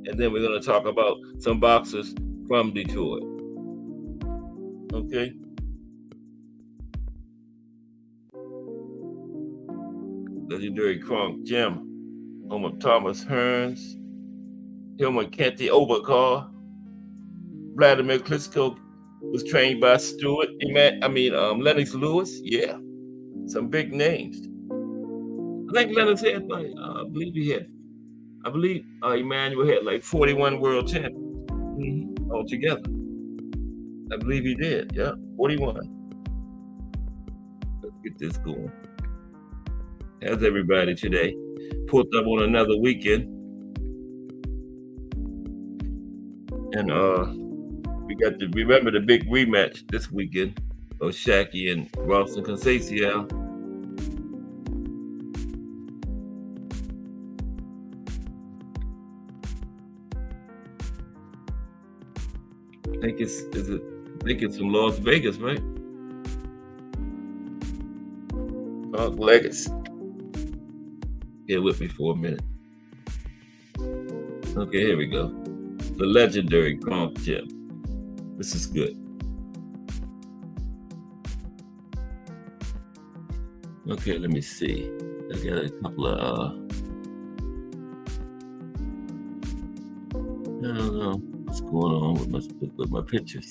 And then we're going to talk about some boxers from Detroit. Okay. Legendary Kronk Gym. Home of Thomas Hearns, Hill McKenty, Overcar. Vladimir Klitschko was trained by Stewart. Lennox Lewis. Yeah, some big names. I think Lennox had Emmanuel had like 41 world champions altogether. I believe he did. Yeah, 41. Let's get this going. How's everybody today? Pulled up on another weekend, and we got to remember the big rematch this weekend of Shaqy and Ralston Conceição. I think it's from Las Vegas, right? Legacy. Get with me for a minute. Okay, here we go. The legendary Kronk Gym. This is good. Okay, let me see. I got a couple of I don't know what's going on with my pictures.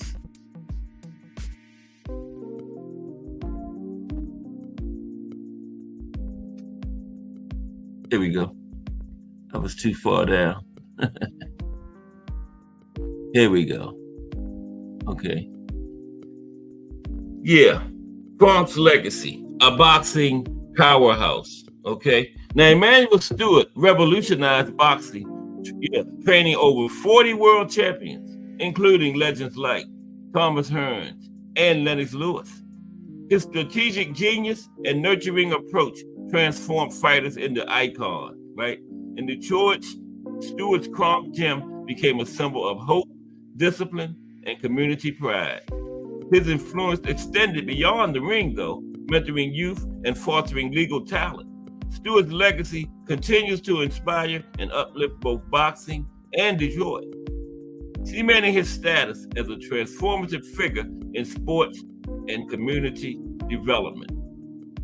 Here we go. I was too far down. Here we go. Okay. Yeah. Kronk's legacy, a boxing powerhouse. Okay. Now, Emmanuel Stewart revolutionized boxing, training over 40 world champions, including legends like Thomas Hearns and Lennox Lewis. His strategic genius and nurturing approach transformed fighters into icons, right? In Detroit, Stewart's Kronk Gym became a symbol of hope, discipline, and community pride. His influence extended beyond the ring, though, mentoring youth and fostering legal talent. Stewart's legacy continues to inspire and uplift both boxing and Detroit, cementing his status as a transformative figure in sports and community development.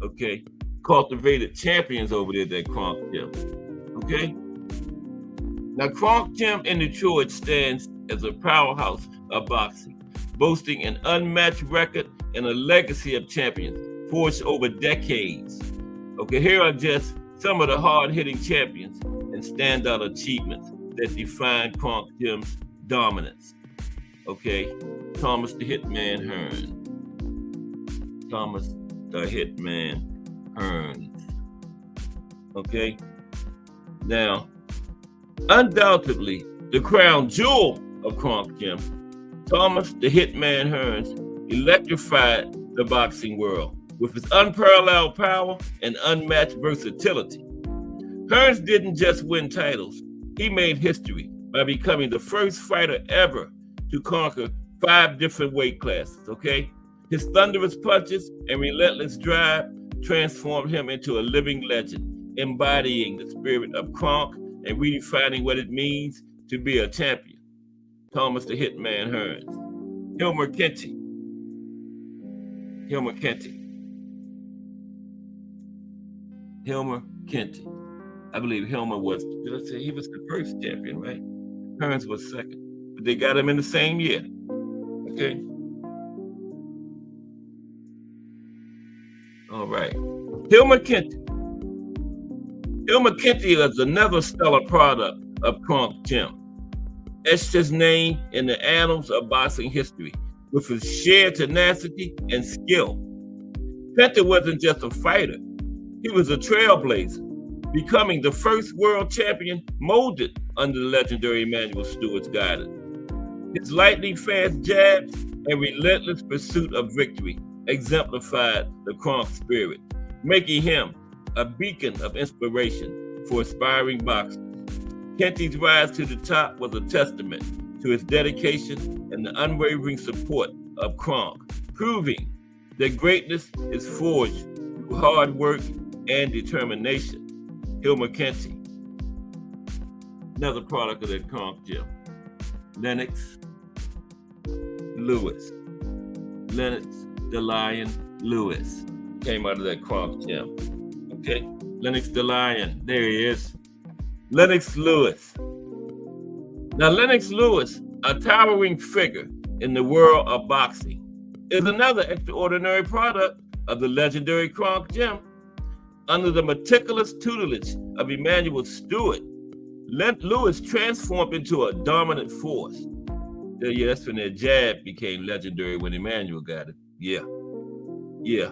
Okay, cultivated champions over there at that Kronk Gym. Okay, now Kronk Gym in Detroit stands as a powerhouse of boxing, boasting an unmatched record and a legacy of champions forged over decades. Okay, here are just some of the hard-hitting champions and standout achievements that define Kronk Gym's dominance. Okay, Thomas the Hitman Hearns. Thomas the Hitman Hearns. Okay, now, undoubtedly, the crown jewel of Kronk Gym, Thomas the Hitman Hearns electrified the boxing world with his unparalleled power and unmatched versatility. Hearns didn't just win titles, he made history by becoming the first fighter ever to conquer 5 different weight classes, okay? His thunderous punches and relentless drive transformed him into a living legend, embodying the spirit of Kronk and redefining what it means to be a champion. Thomas the Hitman Hearns. Hilmer Kenty. Hilmer Kenty. Hilmer Kenty. I believe Hilmer was, did I say he was the first champion, right? Hearns was second. But they got him in the same year. Okay. All right. Hilmer Kenty. Hilmer Kenty is another stellar product of Kronk Gym. Etched his name in the annals of boxing history with his sheer tenacity and skill. Kenty wasn't just a fighter, he was a trailblazer, becoming the first world champion molded under the legendary Emanuel Stewart's guidance. His lightning fast jabs and relentless pursuit of victory exemplified the Kronk spirit, making him a beacon of inspiration for aspiring boxers. Kenty's rise to the top was a testament to his dedication and the unwavering support of Kronk, proving that greatness is forged through hard work and determination. Hilmer Kenty, another product of that Kronk Gym. Lennox Lewis. Lennox the Lion Lewis came out of that Kronk Gym. Okay, Lennox the Lion, there he is. Lennox Lewis. Now, Lennox Lewis, a towering figure in the world of boxing, is another extraordinary product of the legendary Kronk Gym. Under the meticulous tutelage of Emanuel Stewart, Lewis transformed into a dominant force. Yeah, that's when that jab became legendary when Emanuel got it. Yeah,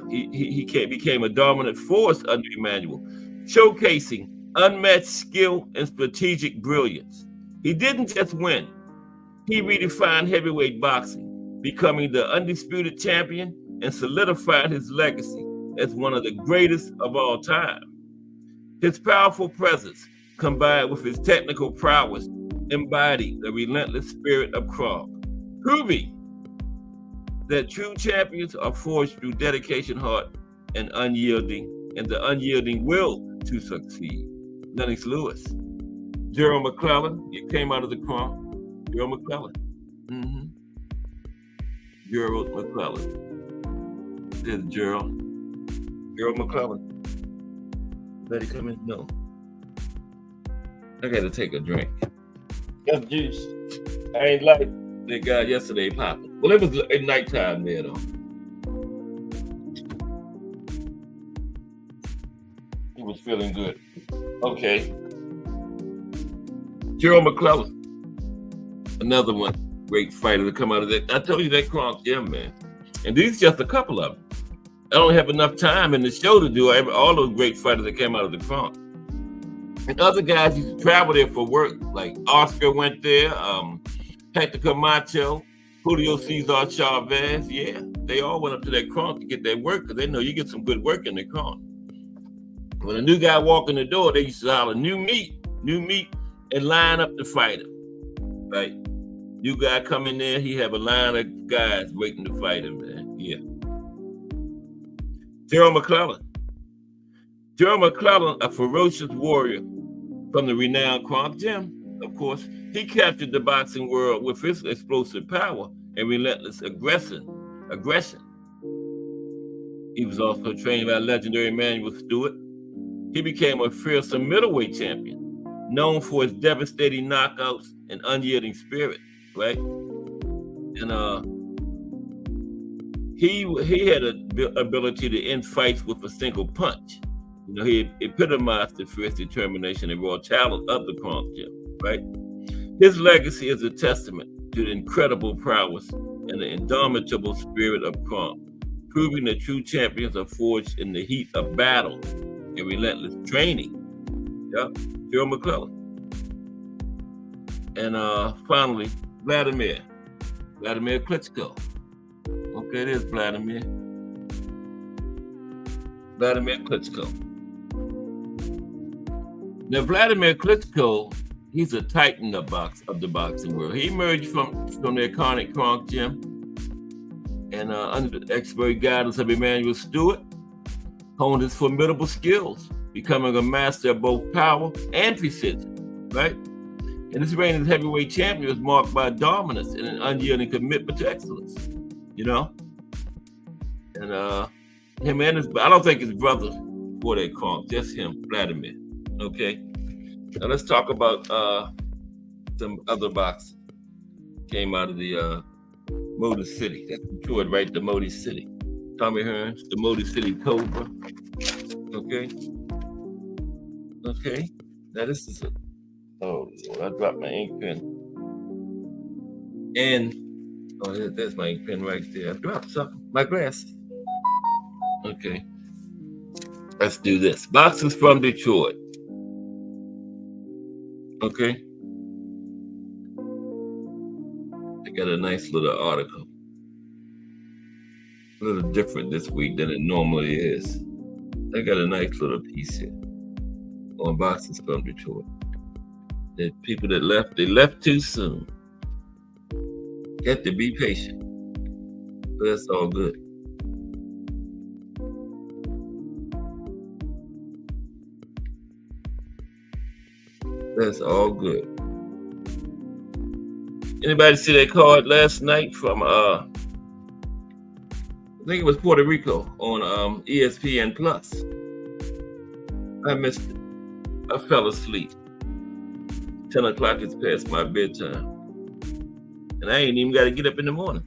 he became a dominant force under Emanuel, showcasing unmatched skill and strategic brilliance. He didn't just win, he redefined heavyweight boxing, becoming the undisputed champion and solidified his legacy as one of the greatest of all time. His powerful presence, combined with his technical prowess, embodied the relentless spirit of Kronk, proving that true champions are forged through dedication, heart, and the unyielding will to succeed. Lennox Lewis. Gerald McClellan, he came out of the Kronk. Gerald McClellan. Gerald McClellan. There's Gerald. Gerald McClellan. Let he come in? No. I gotta take a drink. That's juice. I ain't like that guy yesterday popping. Well, it was at nighttime there though. He was feeling good. Okay. Gerald McClellan. Another one. Great fighter to come out of that. I told you that Kronk Gym, man. And these just a couple of them. I don't have enough time in the show to do all those great fighters that came out of the Kronk. And other guys used to travel there for work, like Oscar went there, Hector Camacho, Julio Cesar Chavez. Yeah, they all went up to that Kronk to get that work because they know you get some good work in the Kronk. When a new guy walk in the door, they used to holler, new meat, and line up to fight him. Right? New guy come in there, he have a line of guys waiting to fight him, man. Yeah. Gerald McClellan. Gerald McClellan, a ferocious warrior from the renowned Kronk Gym, of course, he captured the boxing world with his explosive power and relentless aggression. He was also trained by legendary Emanuel Stewart. He became a fearsome middleweight champion, known for his devastating knockouts and unyielding spirit, right? And he had the ability to end fights with a single punch. You know, he epitomized the fierce determination and raw talent of the Kronk Gym, right? His legacy is a testament to the incredible prowess and the indomitable spirit of Kronk, proving that true champions are forged in the heat of battle and relentless training. Yep, Gerald McClellan. And finally, Vladimir Klitschko. Okay, there's Vladimir Klitschko. Now, Vladimir Klitschko, he's a titan of the boxing world. He emerged from the iconic Kronk Gym and under the expert guidance of Emanuel Stewart, honed his formidable skills, becoming a master of both power and precision, right? And his reign as heavyweight champion was marked by dominance and an unyielding commitment to excellence, you know? And him and I don't think his brother fought at Kronk, just him, Vladimir, okay? Now let's talk about some other boxing. Came out of the Motor City. That's Detroit, right? The Motor City. Tommy Hearns, the Motor City Cobra. Okay. Now this is oh Lord, I dropped my ink pen. And there's my ink pen right there. I dropped something. My glasses. Okay. Let's do this. Boxers from Detroit. Okay. I got a nice little article. A little different this week than it normally is. I got a nice little piece here on boxers from Detroit. The people that left, they left too soon. Got to be patient. But that's all good. That's all good. Anybody see that card last night from I think it was Puerto Rico on ESPN Plus. I missed it. I fell asleep. 10 o'clock is past my bedtime. And I ain't even got to get up in the morning.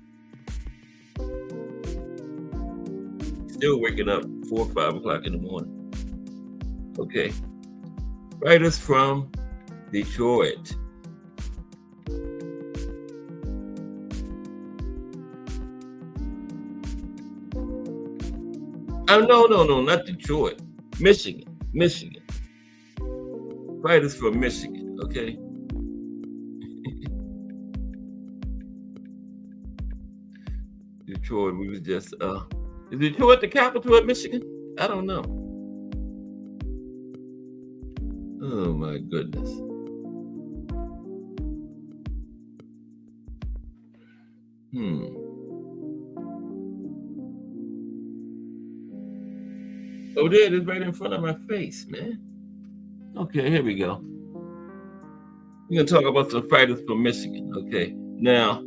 Still waking up 4 or 5 o'clock in the morning. Okay. Writers from Detroit. Oh, no, not Detroit. Michigan. Writers from Michigan, okay? Detroit, we was just, is Detroit the capital of Michigan? I don't know. Oh my goodness. Oh, there it is right in front of my face, man. Okay, here we go. We're going to talk about some fighters from Michigan, okay? Now,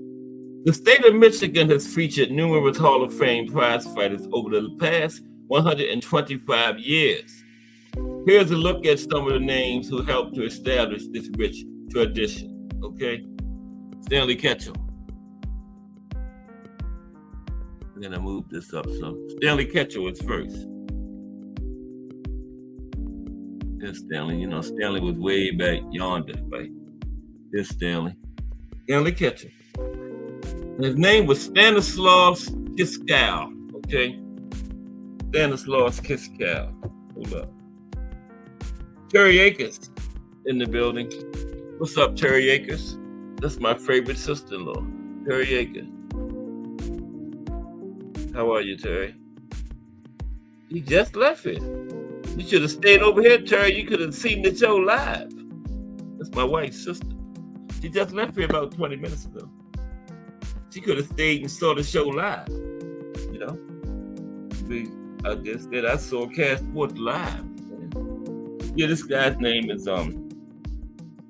the state of Michigan has featured numerous Hall of Fame prize fighters over the past 125 years. Here's a look at some of the names who helped to establish this rich tradition, okay? Stanley Ketchum. I'm going to move this up some. Stanley Ketchum is first. There's Stanley. You know, Stanley was way back yonder, right? There's Stanley. Stanley Ketchum. His name was Stanislaus Kiskow, okay? Stanislaus Kiskow. Hold up. Terry Akers in the building. What's up, Terry Akers? That's my favorite sister-in-law, Terry Akers. How are you, Terry? He just left here. You should have stayed over here, Terry. You could have seen the show live. That's my wife's sister. She just left here about 20 minutes ago. She could have stayed and saw the show live. You know? I just did. I saw Cash Sports Live. Yeah, this guy's name is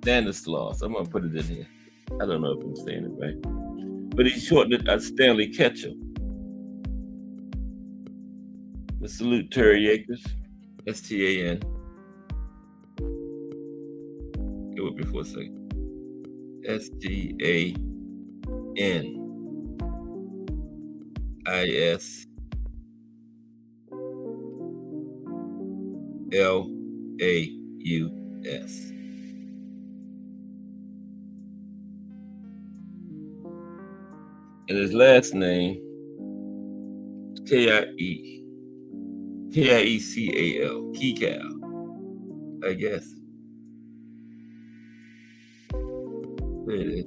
Stanislaus. I'm gonna put it in here. I don't know if I'm saying it right, but he shortened it as Stanley Ketchum. The salute Terry Akers, STAN. Go up before a second. STANISLAUS. And his last name is K-I-E-C-A-L, Keycal, I guess. There it is.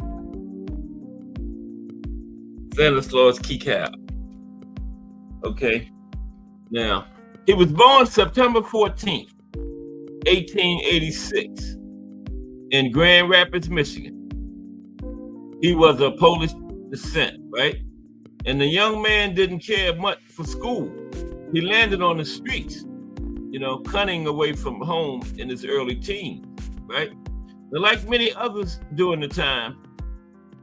Stanislaus Keycal. Okay. Now, he was born September 14th, 1886, in Grand Rapids, Michigan. He was of Polish descent, right? And the young man didn't care much for school. He landed on the streets, cunning away from home in his early teens, right? Now, like many others during the time,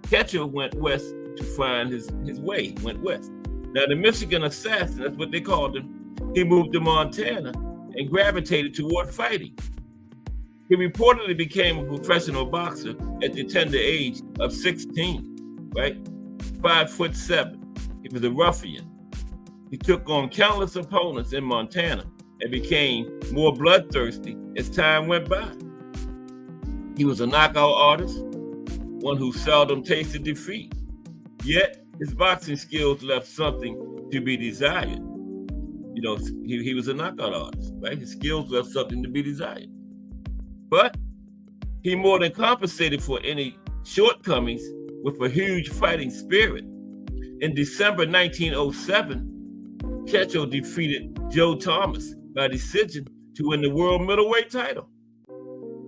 Ketchum went west to find his way, went west. Now, the Michigan assassin, that's what they called him, he moved to Montana and gravitated toward fighting. He reportedly became a professional boxer at the tender age of 16, right? 5'7". He was a ruffian. He took on countless opponents in Montana and became more bloodthirsty as time went by. He was a knockout artist, one who seldom tasted defeat. Yet his boxing skills left something to be desired. He was a knockout artist, right? His skills left something to be desired. But he more than compensated for any shortcomings with a huge fighting spirit. In December 1907, Ketchum defeated Joe Thomas by decision to win the world middleweight title.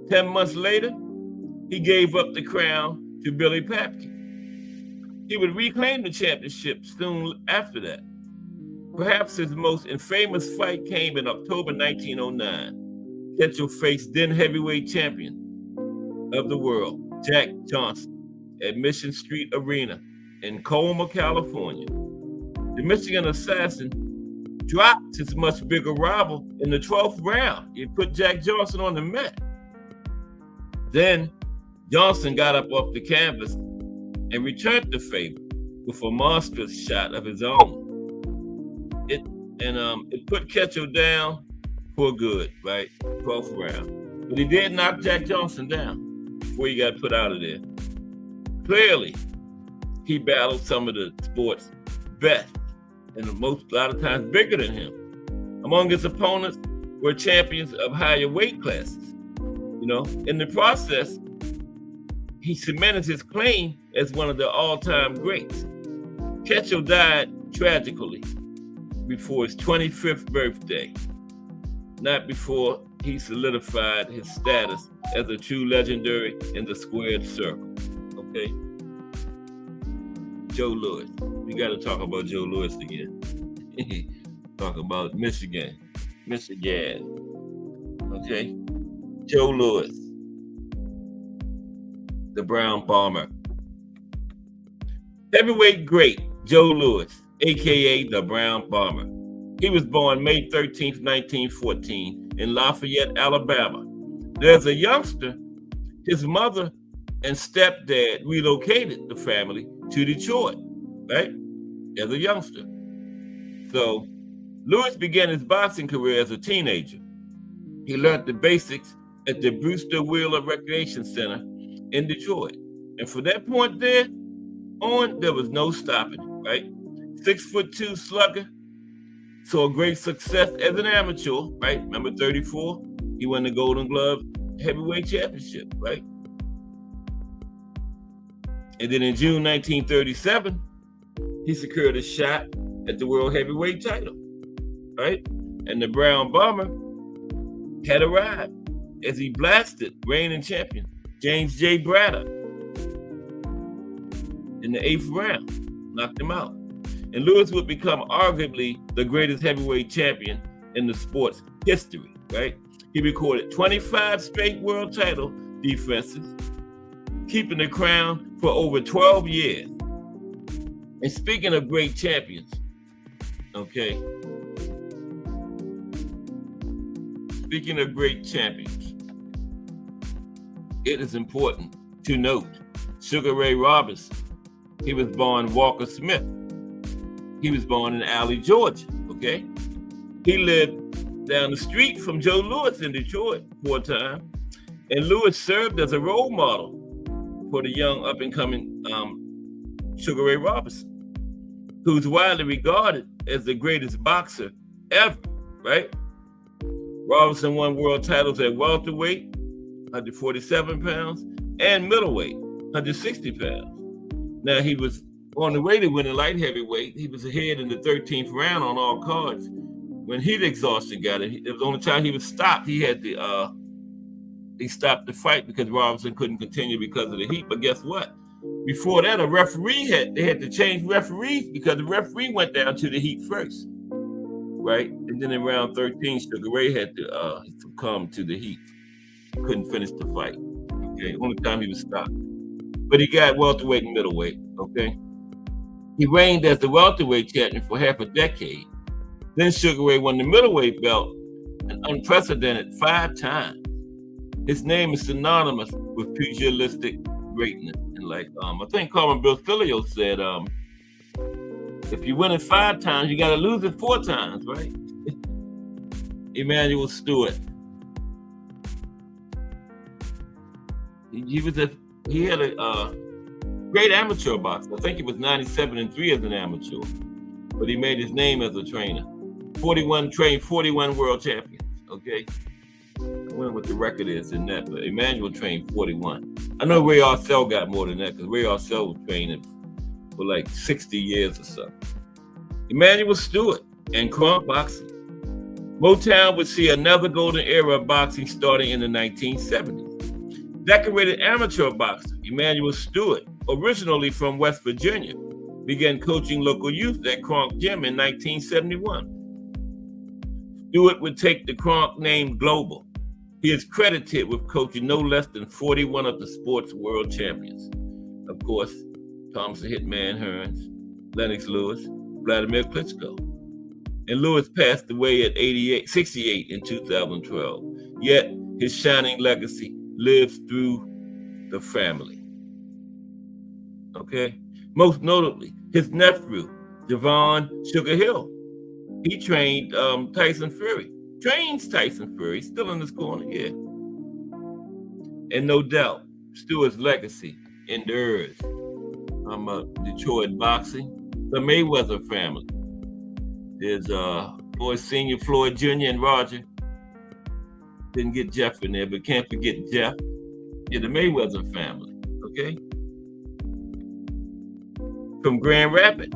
10 months later, he gave up the crown to Billy Papke. He would reclaim the championship soon after that. Perhaps his most infamous fight came in October 1909. Ketchum faced then heavyweight champion of the world, Jack Johnson, at Mission Street Arena in Colma, California. The Michigan assassin dropped his much bigger rival in the 12th round. He put Jack Johnson on the mat. Then Johnson got up off the canvas and returned the favor with a monstrous shot of his own. It put Ketchum down for good, right? 12th round. But he did knock Jack Johnson down before he got put out of there. Clearly, he battled some of the sport's best, and a lot of times bigger than him. Among his opponents were champions of higher weight classes. In the process, he cemented his claim as one of the all-time greats. Ketchum died tragically before his 25th birthday, not before he solidified his status as a true legendary in the squared circle. Okay? Joe Louis. We got to talk about Joe Louis again. Talk about Michigan. Okay? Joe Louis, the Brown Bomber. Heavyweight great Joe Louis, aka the Brown Bomber. He was born May 13th, 1914 in Lafayette, Alabama. As a youngster, his mother and stepdad relocated the family to Detroit, right? As a youngster. So Louis began his boxing career as a teenager. He learned the basics at the Brewster Wheeler Recreation Center in Detroit. And from that point there on, there was no stopping him, right? 6'2" slugger, saw great success as an amateur, right? Remember 34? He won the Golden Glove Heavyweight Championship, right? And then in June 1937, he secured a shot at the World Heavyweight title, right? And the Brown Bomber had arrived as he blasted reigning champion James J. Braddock in the 8th round, knocked him out. And Lewis would become arguably the greatest heavyweight champion in the sport's history, right? He recorded 25 straight world title defenses, keeping the crown for over 12 years. And speaking of great champions, okay, speaking of great champions, it is important to note Sugar Ray Robinson. He was born Walker Smith. He was born in Alley, Georgia, okay? He lived down the street from Joe Louis in Detroit for a time. And Louis served as a role model for the young up-and-coming Sugar Ray Robinson, who's widely regarded as the greatest boxer ever, right? Robinson won world titles at welterweight, 147 pounds, and middleweight, 160 pounds. Now, he was on the way to winning light heavyweight. He was ahead in the 13th round on all cards. When heat exhaustion got him, it was the only time he was stopped. He had to, he stopped the fight because Robinson couldn't continue because of the heat. But guess what? Before that, they had to change referees because the referee went down to the heat first, right? And then in round 13, Sugar Ray had to succumb to the heat. Couldn't finish the fight. Okay, only time he was stopped. But he got welterweight and middleweight. Okay, he reigned as the welterweight champion for half a decade. Then Sugar Ray won the middleweight belt an unprecedented 5 times. His name is synonymous with pugilistic greatness. And like I think Carmen Bilsilio said, if you win it 5 times, you got to lose it 4 times, right? Emanuel Stewart. He had a great amateur boxer. I think he was 97-3 as an amateur, but he made his name as a trainer. 41 world champions. Okay, I wonder what the record is in that, but Emanuel trained 41. I know Ray Arcel got more than that because Ray Arcel was training for like 60 years or so. Emanuel Stewart and Kronk boxing. Motown would see another golden era of boxing starting in the 1970s. Decorated amateur boxer Emanuel Stewart, originally from West Virginia, began coaching local youth at Kronk Gym in 1971. Stewart would take the Kronk name global. He is credited with coaching no less than 41 of the sport's world champions. Of course, Thomas the Hitman Hearns, Lennox Lewis, Vladimir Klitschko. And Lewis passed away at 68 in 2012. Yet his shining legacy lives through the family. Okay? Most notably, his nephew, Javon Sugar Hill. He trained Tyson Fury. Trains Tyson Fury, still in this corner here. And no doubt, Stewart's legacy endures. Detroit boxing, the Mayweather family. There's boy Senior, Floyd Jr. and Roger. Didn't get Jeff in there, but can't forget Jeff. Yeah, the Mayweather family, okay? From Grand Rapids,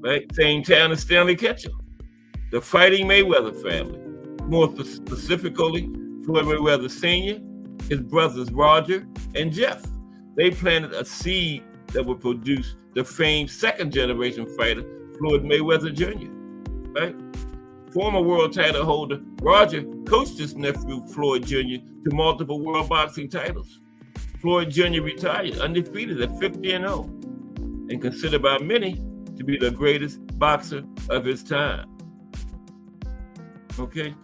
right? Same town as Stanley Ketchum. The Fighting Mayweather family. More specifically, Floyd Mayweather Sr., his brothers Roger and Jeff. They planted a seed that would produce the famed second-generation fighter, Floyd Mayweather Jr., right? Former world title holder Roger coached his nephew Floyd Jr. to multiple world boxing titles. Floyd Jr. retired undefeated at 50-0 and considered by many to be the greatest boxer of his time. Okay,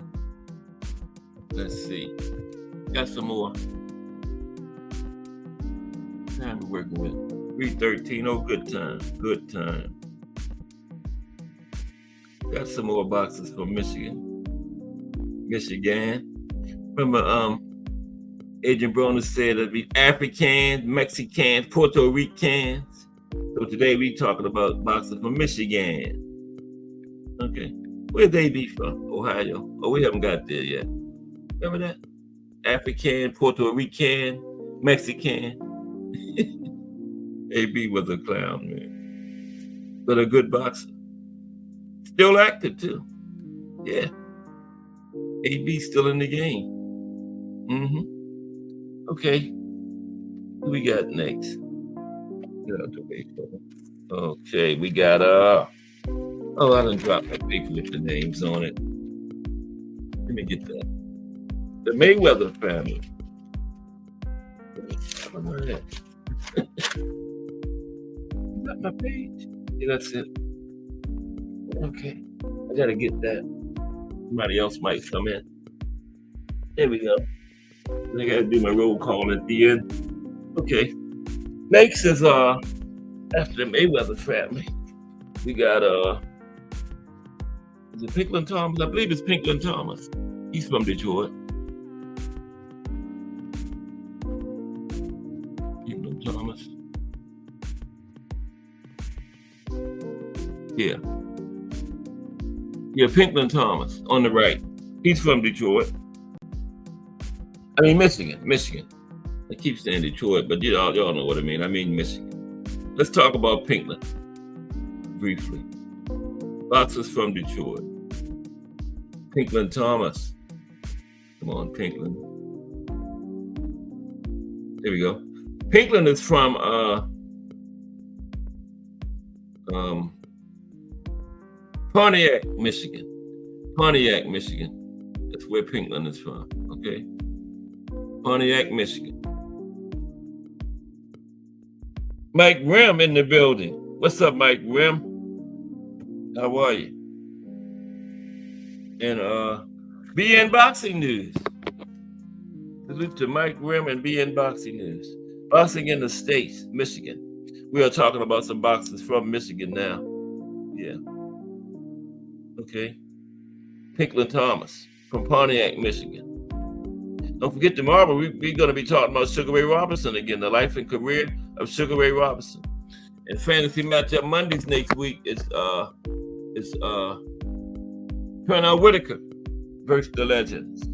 let's see. Got some more. Time we're working with 313. Oh, good time. Good time. Got some more boxers from Michigan. Remember, Adrian Broner said it'd be Africans, Mexicans, Puerto Ricans. So today we talking about boxers from Michigan. Okay. Where'd they be from? Ohio. Oh, we haven't got there yet. Remember that? African, Puerto Rican, Mexican. AB was a clown, man. But a good boxer. Still active, too. Yeah. AB still in the game. Okay. Who we got next? Get out the way for him. Okay, we got oh, I done dropped my paper with the names on it. Let me get that. The Mayweather family. I don't know that. Got my page. Yeah, that's it. Okay. I gotta get that. Somebody else might come in. There we go. I gotta do my roll call at the end. Okay. Next is after the Mayweather family. We got is it Pinklon Thomas? I believe it's Pinklon Thomas. He's from Detroit. Pinklon Thomas. Yeah. Yeah, Pinklon Thomas on the right. He's from Detroit. I mean Michigan. I keep saying Detroit, but y'all know what I mean. I mean Michigan. Let's talk about Pinklon briefly. Boxers from Detroit. Pinklon Thomas. Come on, Pinklon. There we go. Pinklon is from Pontiac, Michigan. Pontiac, Michigan. That's where Pinklon is from. Okay. Pontiac, Michigan. Mike Grimm in the building. What's up, Mike Grimm? How are you? And BN Boxing News. Salute to Mike Grimm and BN Boxing News. Boxing in the States, Michigan. We are talking about some boxers from Michigan now. Yeah. Okay. Pinklon Thomas from Pontiac, Michigan. Don't forget tomorrow we're going to be talking about Sugar Ray Robinson again, the life and career of Sugar Ray Robinson. And Fantasy Matchup Mondays next week is Pernell Whitaker versus the Legends.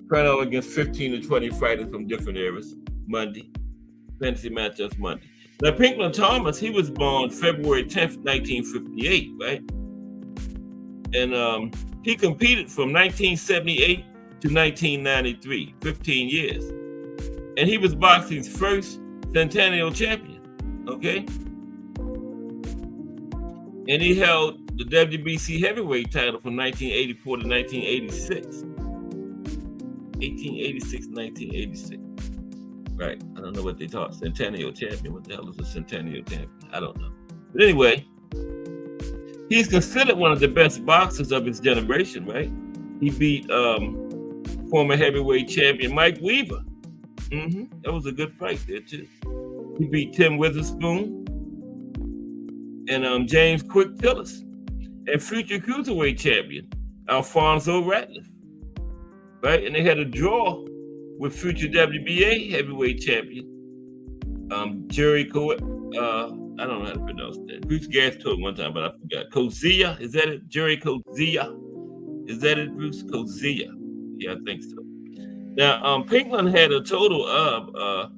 Pernell against 15 to 20 fighters from different eras. Monday. Fantasy Matchups Monday. Now Pinklon Thomas, he was born February 10th, 1958, right? And he competed from 1978 to 1993, 15 years. And he was boxing's first centennial champion, okay? And he held the WBC heavyweight title from 1984 to 1986. 1886, 1986. Right, I don't know what they taught, centennial champion. What the hell is a centennial champion? I don't know. But anyway, he's considered one of the best boxers of his generation, right? He beat former heavyweight champion Mike Weaver. That was a good fight there too. He beat Tim Witherspoon and James Quick Tillis and future cruiserweight champion Alfonso Ratliff. Right, and they had a draw with future WBA heavyweight champion Jerry Coet. I don't know how to pronounce that. Bruce Gas told one time, but I forgot. Kozia, is that it? Jerry Kozia, is that it? Bruce Kozia. Yeah, I think so. Now, Pinklon had a total of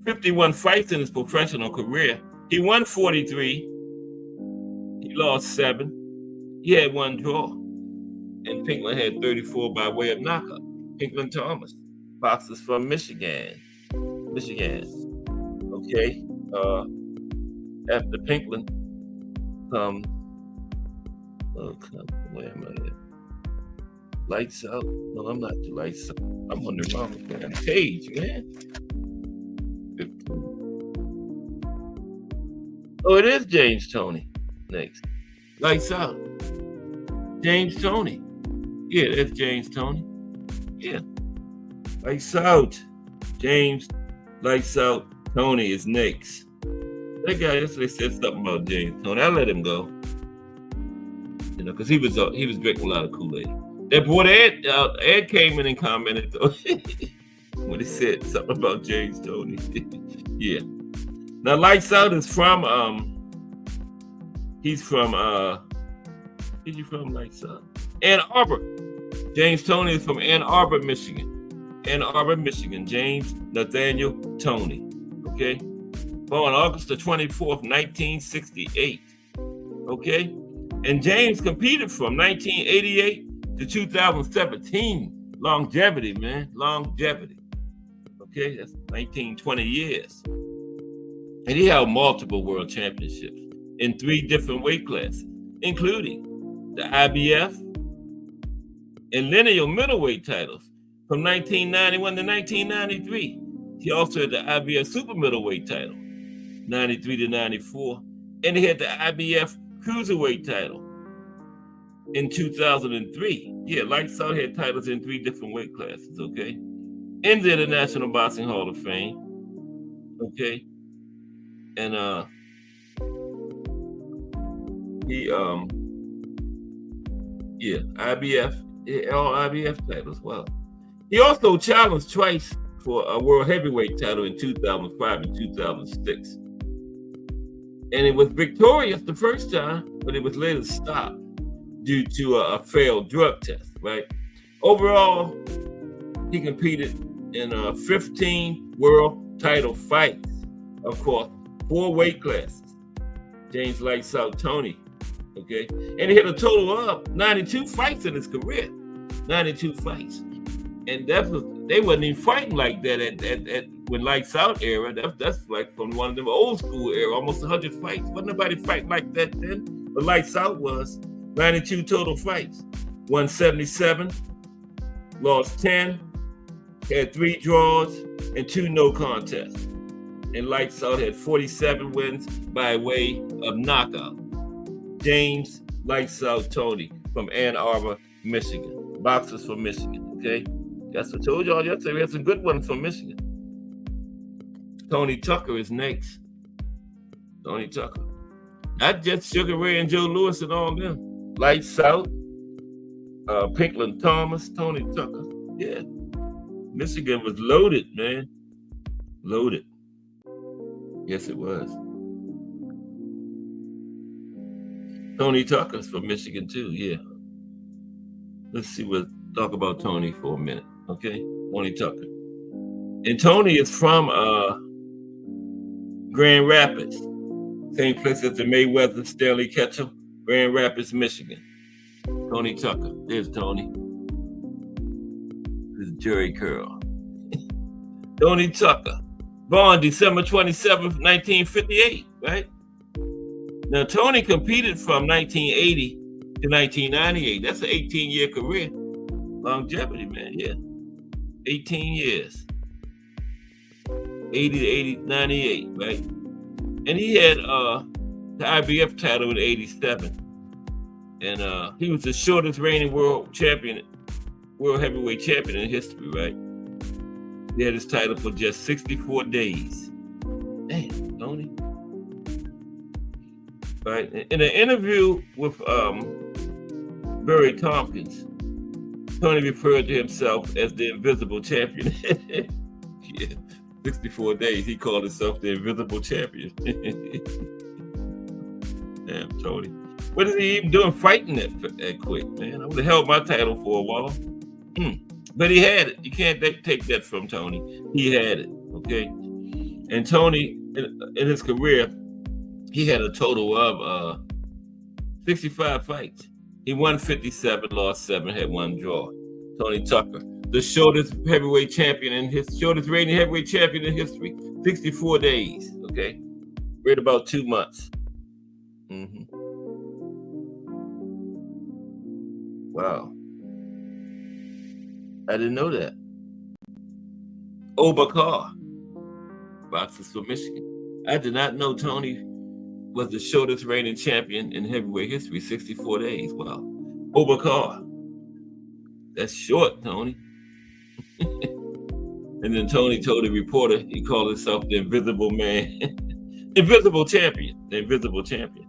51 fights in his professional career. He won 43. He lost 7. He had 1 draw. And Pinklon had 34 by way of knockout. Pinklon Thomas, boxers from Michigan. Okay. After Pinklon, where am I at? Lights Out. No, I'm not the Lights Out. I'm on the wrong page, man. 15. Oh, it is James Toney next. Lights Out. James Toney. Yeah, that's James Toney. Yeah. Lights Out. James Lights Out Toney is next. That guy yesterday said something about James Toney. I let him go. You know, because he was drinking a lot of Kool-Aid. That boy Ed came in and commented though when he said something about James Toney. Yeah. Now Lights Out is from he's from where's he from, Lights Out? Ann Arbor. James Toney is from Ann Arbor, Michigan. Ann Arbor, Michigan. James Nathaniel Toney. Okay. Born August the 24th, 1968. Okay. And James competed from 1988 to 2017. Longevity, man. Longevity. Okay. That's 19, 20 years. And he held multiple world championships. in 3 different weight classes, including the IBF and lineal middleweight titles from 1991 to 1993. He also had the IBF super middleweight title, 93 to 94, and he had the IBF cruiserweight title in 2003. Yeah, Lights Out had titles in 3 different weight classes, okay? In the International Boxing Hall of Fame, okay? And IBF, all IBF titles. Well, he also challenged twice for a world heavyweight title in 2005 and 2006. And it was victorious the first time, but it was later stopped due to a failed drug test, right? Overall, he competed in 15 world title fights, of course, 4 weight classes. James Lights Out Tony, okay? And he had a total of 92 fights in his career, 92 fights. And they wasn't even fighting like that at when Lights Out era. That's like from one of them old school era, almost 100 fights. Wasn't nobody fighting like that then, but Lights Out was 92 total fights, won 77, lost 10, had 3 draws and 2 no contests. And Lights Out had 47 wins by way of knockout. James Lights Out Tony from Ann Arbor, Michigan. Boxers from Michigan, okay? That's what I told y'all yesterday. We had some good ones from Michigan. Tony Tucker is next. Tony Tucker. Not just Sugar Ray and Joe Louis and all them. Lights Out, Pinkland Thomas, Tony Tucker. Yeah. Michigan was loaded, man. Loaded. Yes, it was. Tony Tucker's from Michigan too, yeah. Let's see talk about Tony for a minute, okay? Tony Tucker. And Tony is from Grand Rapids, same place as the Mayweather Stanley Ketchum, Grand Rapids, Michigan. Tony Tucker. There's Tony. This is Jerry Curl. Tony Tucker. Born December 27th, 1958, right? Now, Tony competed from 1980 to 1998. That's an 18-year career. Longevity, man, yeah. 18 years. 80 to 80, 98, right? And he had the IBF title in 87. And he was the shortest reigning world heavyweight champion in history, right? He had his title for just 64 days. Damn, Tony. Right. In an interview with Barry Tompkins, Tony referred to himself as the Invisible Champion. Yeah, 64 days. He called himself the Invisible Champion. Damn, Tony. What is he even doing fighting that quick, man? I would have held my title for a while. But he had it. You can't take that from Tony. He had it, okay? And Tony, in his career, he had a total of 65 fights. He won 57, lost 7, had 1 draw. Tony Tucker, the shortest rated heavyweight champion in history, 64 days, okay? Right about 2 months. Wow. I didn't know that. Obakar, boxers from Michigan. I did not know Tony was the shortest reigning champion in heavyweight history, 64 days. Wow. Obakar. That's short, Tony. And then Tony told the reporter he called himself the Invisible Man. Invisible Champion. The Invisible Champion.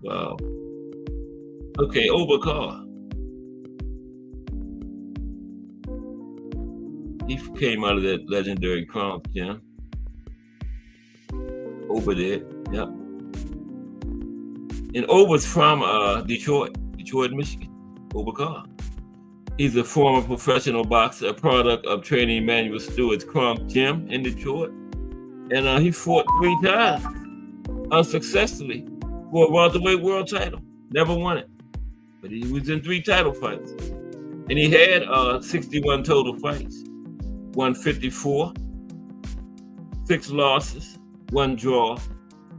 Wow. Okay, Obakar. He came out of that legendary Crown Gym. Oba did, yep. And Oba's from Detroit, Michigan. Obakar. He's a former professional boxer, a product of training Emanuel Stewart's Crown Gym in Detroit. And he fought 3 times unsuccessfully for a welterweight world title. Never won it. But he was in 3 title fights. And he had 61 total fights. Won 54, 6 losses, 1 draw,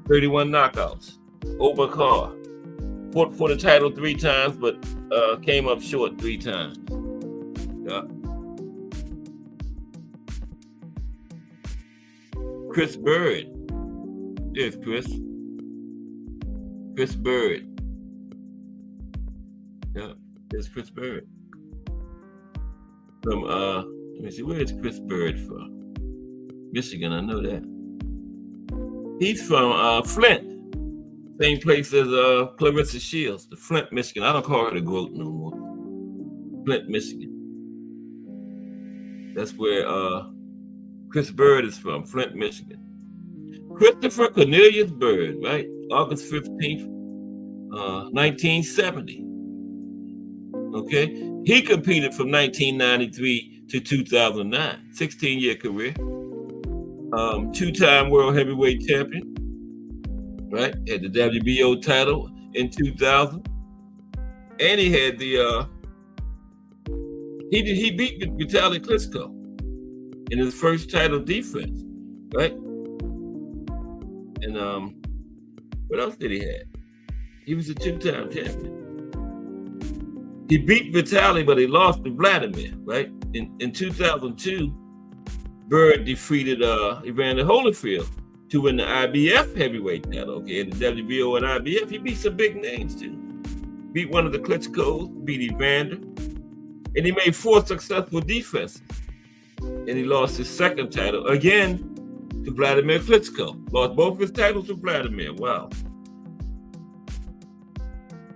31 knockouts. Over Carr. Fought for the title 3 times, but came up short 3 times. Yeah. Chris Bird. There's Chris. Chris Bird. Yeah, there's Chris Bird. From let me see, where is Chris Bird from? Michigan, I know that. He's from Flint. Same place as Clarissa Shields, the Flint, Michigan. I don't call her the Groat no more. Flint, Michigan. That's where Chris Bird is from, Flint, Michigan. Christopher Cornelius Bird, right? August 15th, 1970. Okay? He competed from 1993 to 2009, 16-year career. 2-time world heavyweight champion, right? Had the WBO title in 2000. And he had the, he beat Vitaly Klitschko in his first title defense, right? And what else did he have? He was a 2-time champion. He beat Vitaly, but he lost to Vladimir, right? In 2002, Bird defeated Evander Holyfield to win the IBF heavyweight title. Okay, and the WBO and IBF, he beat some big names too. Beat one of the Klitschkos, beat Evander, and he made 4 successful defenses. And he lost his second title again to Vladimir Klitschko. Lost both his titles to Vladimir. Wow.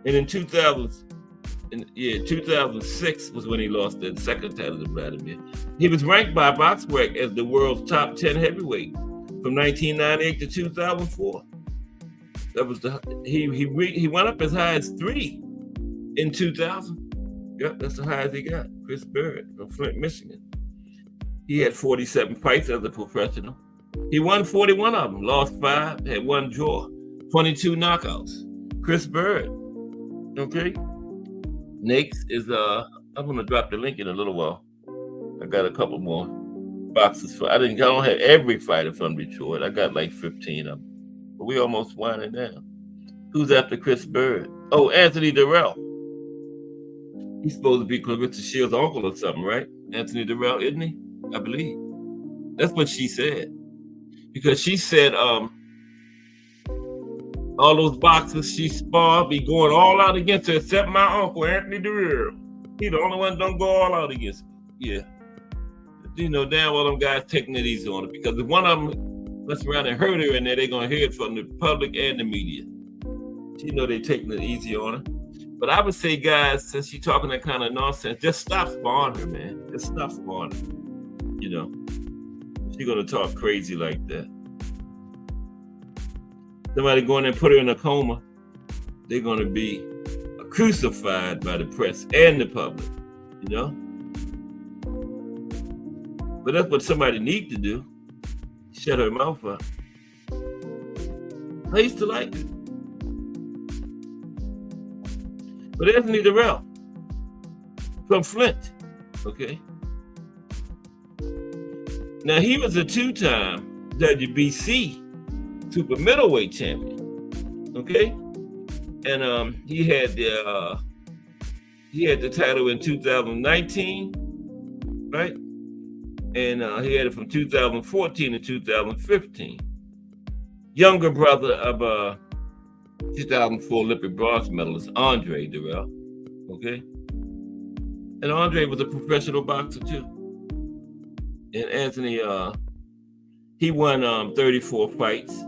And in 2006 was when he lost the second title to Vladimir. He was ranked by BoxRec as the world's top 10 heavyweight from 1998 to 2004. That was he went up as high as 3 in 2000. Yep, that's the highest he got. Chris Bird from Flint, Michigan. He had 47 fights as a professional. He won 41 of them, lost 5, had 1 draw, 22 knockouts. Chris Bird. Okay. Next is I'm gonna drop the link in a little while. I got a couple more boxes for. I don't have every fighter from Detroit. I got like 15 of them. But we almost winding down. Who's after Chris Bird? Oh, Anthony Durrell. He's supposed to be Clarissa Shields' uncle or something, right? Anthony Durrell, isn't he? I believe. That's what she said. Because she said all those boxers she sparred be going all out against her, except my uncle, Anthony Durrell. He the only one don't go all out against me. Yeah. You know, damn well them guys taking it easy on her, because if one of them mess around and hurt her in there, they're going to hear it from the public and the media. You know they taking it easy on her. But I would say, guys, since she's talking that kind of nonsense, just stop sparring her, man. Just stop sparring her. You know, she's going to talk crazy like that. Somebody going and put her in a coma, they're going to be crucified by the press and the public, you know? But that's what somebody needs to do. Shut her mouth up. I used to like it. But Anthony Durrell from Flint, okay? Now, he was a 2-time WBC super middleweight champion, okay? And he had the title in 2019, right? And he had it from 2014 to 2015. Younger brother of 2004 Olympic bronze medalist Andre Durrell, okay? And Andre was a professional boxer too. And Anthony, he won 34 fights.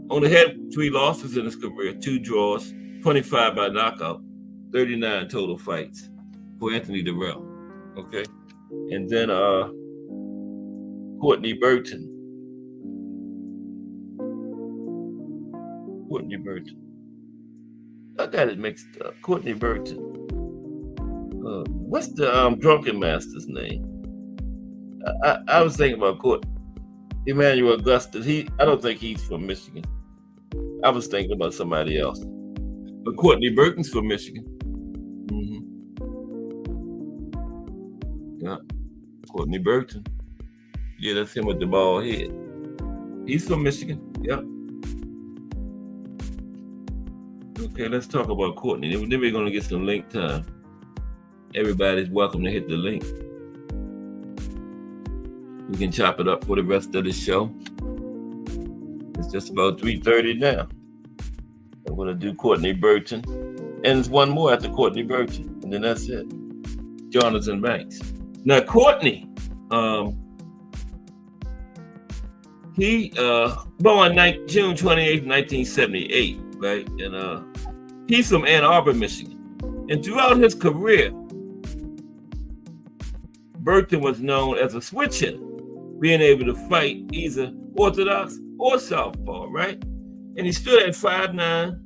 Only had 3 losses in his career, 2 draws, 25 by knockout, 39 total fights for Anthony Durrell, okay? And then Courtney Burton. I got it mixed up. Courtney Burton. What's the drunken master's name? I was thinking about Emmanuel Augustus. I don't think he's from Michigan. I was thinking about somebody else. But Courtney Burton's from Michigan. Mm-hmm. Yeah, Courtney Burton. Yeah, that's him with the bald head. He's from Michigan. Yep. Okay, let's talk about Courtney. Then we're going to get some link time. Everybody's welcome to hit the link. We can chop it up for the rest of the show. It's just about 3:30 now. I'm going to do Courtney Burton. And there's one more after Courtney Burton. And then that's it. Jonathan Banks. Now, Courtney, he born June 28th, 1978, right? And he's from Ann Arbor, Michigan. And throughout his career, Burton was known as a switch hitter, being able to fight either orthodox or southpaw, right? And he stood at 5'9",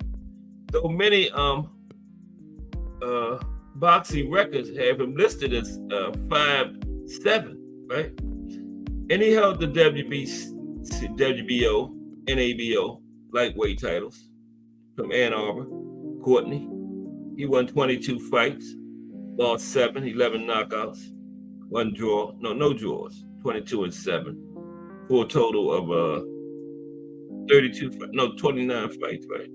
though many boxing records have him listed as 5'7", right? And he held the WBO, NABO lightweight titles from Ann Arbor. Courtney, he won 22 fights, lost 7, 11 knockouts, 1 draw, no draws, 22-7, for a total of 29 fights, right?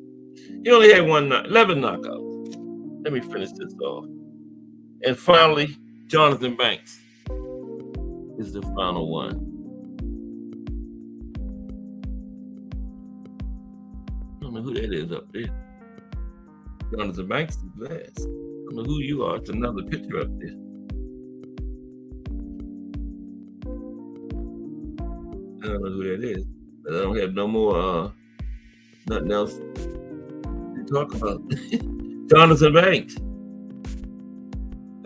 He only had 11 knockouts. Let me finish this off. And finally, Jonathan Banks is the final one. I don't know who that is up there. Jonathan Banks is last. I don't know who you are. It's another picture up there. I don't know who that is. But I don't have no more, nothing else to talk about. Jonathan Banks.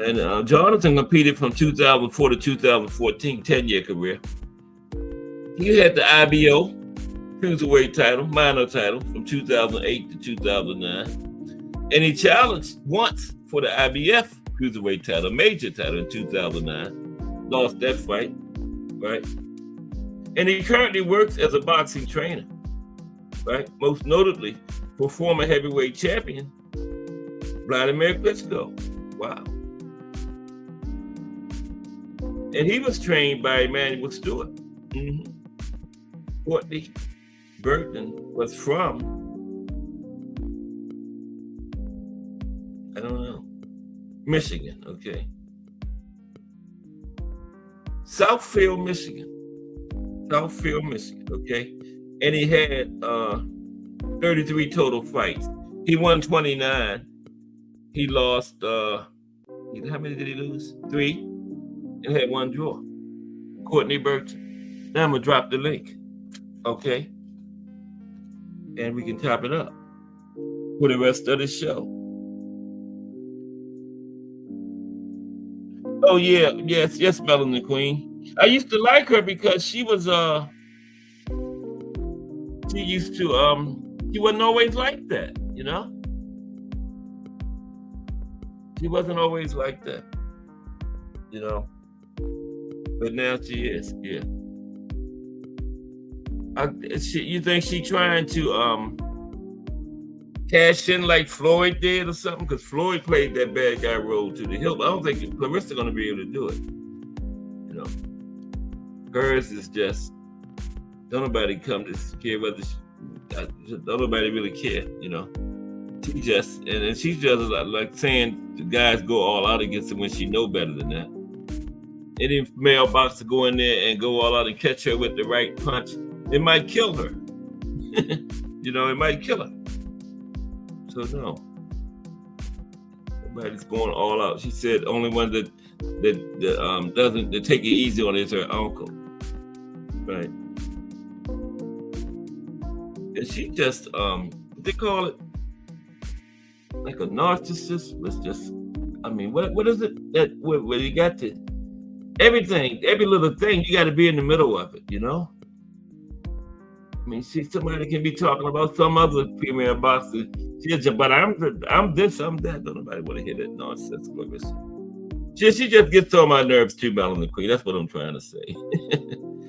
And Jonathan competed from 2004 to 2014, 10-year career. He had the IBO cruiserweight title, minor title, from 2008 to 2009. And he challenged once for the IBF cruiserweight title, major title in 2009. Lost that fight, right? And he currently works as a boxing trainer, right? Most notably for former heavyweight champion, Vladimir Klitschko. Wow. And he was trained by Emmanuel Stewart. Mm-hmm. Courtney Burton was from, I don't know, Michigan, okay. Southfield, Michigan, okay. And he had 33 total fights. He won 29. He lost, how many did he lose? 3. And had 1 draw. Courtney Burton. Now I'm going to drop the link, okay? And we can top it up for the rest of the show. Oh, yeah, yes, Melanie Queen. I used to like her because she was, she wasn't always like that, you know? She wasn't always like that, you know? But now she is, yeah. You think she trying to cash in like Floyd did or something? Because Floyd played that bad guy role to the hilt. I don't think Clarissa going to be able to do it. You know, hers is just, don't nobody come to care whether don't nobody really care, you know. She just, and she's just like saying the guys go all out against her when she know better than that. Any male boxer go in there and go all out and catch her with the right punch, it might kill her. You know, it might kill her. So no, nobody's going all out. She said only one that doesn't take it easy on is her uncle, right? And she just what they call it, like a narcissist. Let's just, I mean, what is it that where you got to everything, every little thing, you got to be in the middle of it, you know? I mean, somebody can be talking about some other female boxer. But I'm this, I'm that. Don't nobody want to hear that nonsense. She just gets on my nerves too, Melanie Queen. That's what I'm trying to say.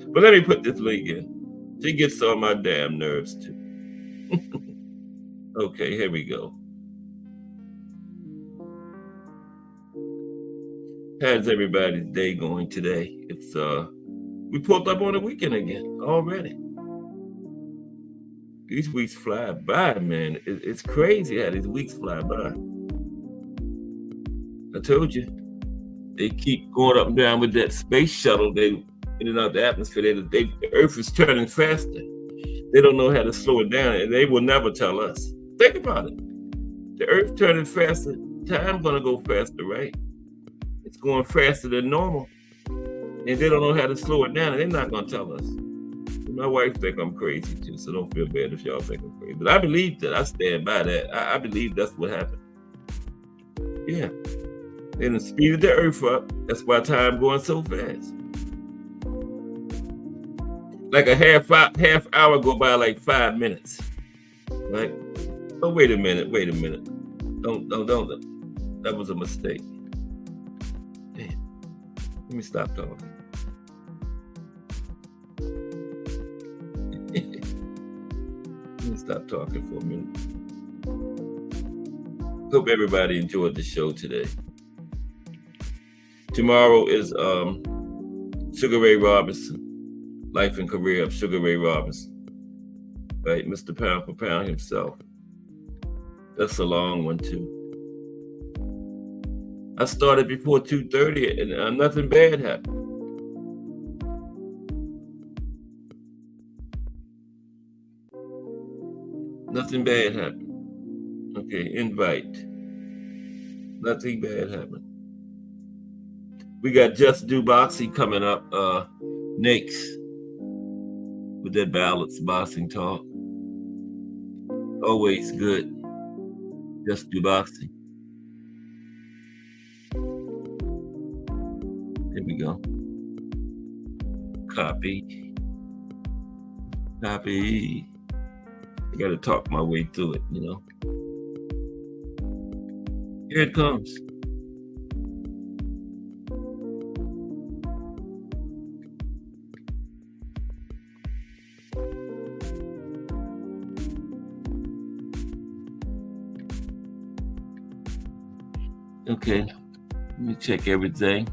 But let me put this link in. She gets on my damn nerves too. Okay, here we go. How's everybody's day going today? It's we pulled up on the weekend again already. These weeks fly by, man. It's crazy how these weeks fly by. I told you, they keep going up and down with that space shuttle. They in and out the atmosphere. The Earth is turning faster. They don't know how to slow it down, and they will never tell us. Think about it. The Earth turning faster, time gonna go faster, right? It's going faster than normal, and they don't know how to slow it down, and they're not gonna tell us. My wife think I'm crazy too, so don't feel bad if y'all think I'm crazy. But I believe that. I stand by that. I believe that's what happened. Yeah. They done speeded the Earth up. That's why time going so fast. Like a half hour go by like 5 minutes. Right? Oh, wait a minute. Don't. That was a mistake. Damn. Let me stop talking. Let me stop talking for a minute. Hope everybody enjoyed the show today. Tomorrow is Sugar Ray Robinson, life and career of Sugar Ray Robinson, right? Mr. Pound for Pound himself. That's a long one too. I started before 2:30 and nothing bad happened. Nothing bad happened. Okay, invite. Nothing bad happened. We got Just Do Boxing coming up next with that balanced boxing talk. Always good. Just Do Boxing. There we go. Copy. I got to talk my way through it, you know. Here it comes. Okay, let me check everything.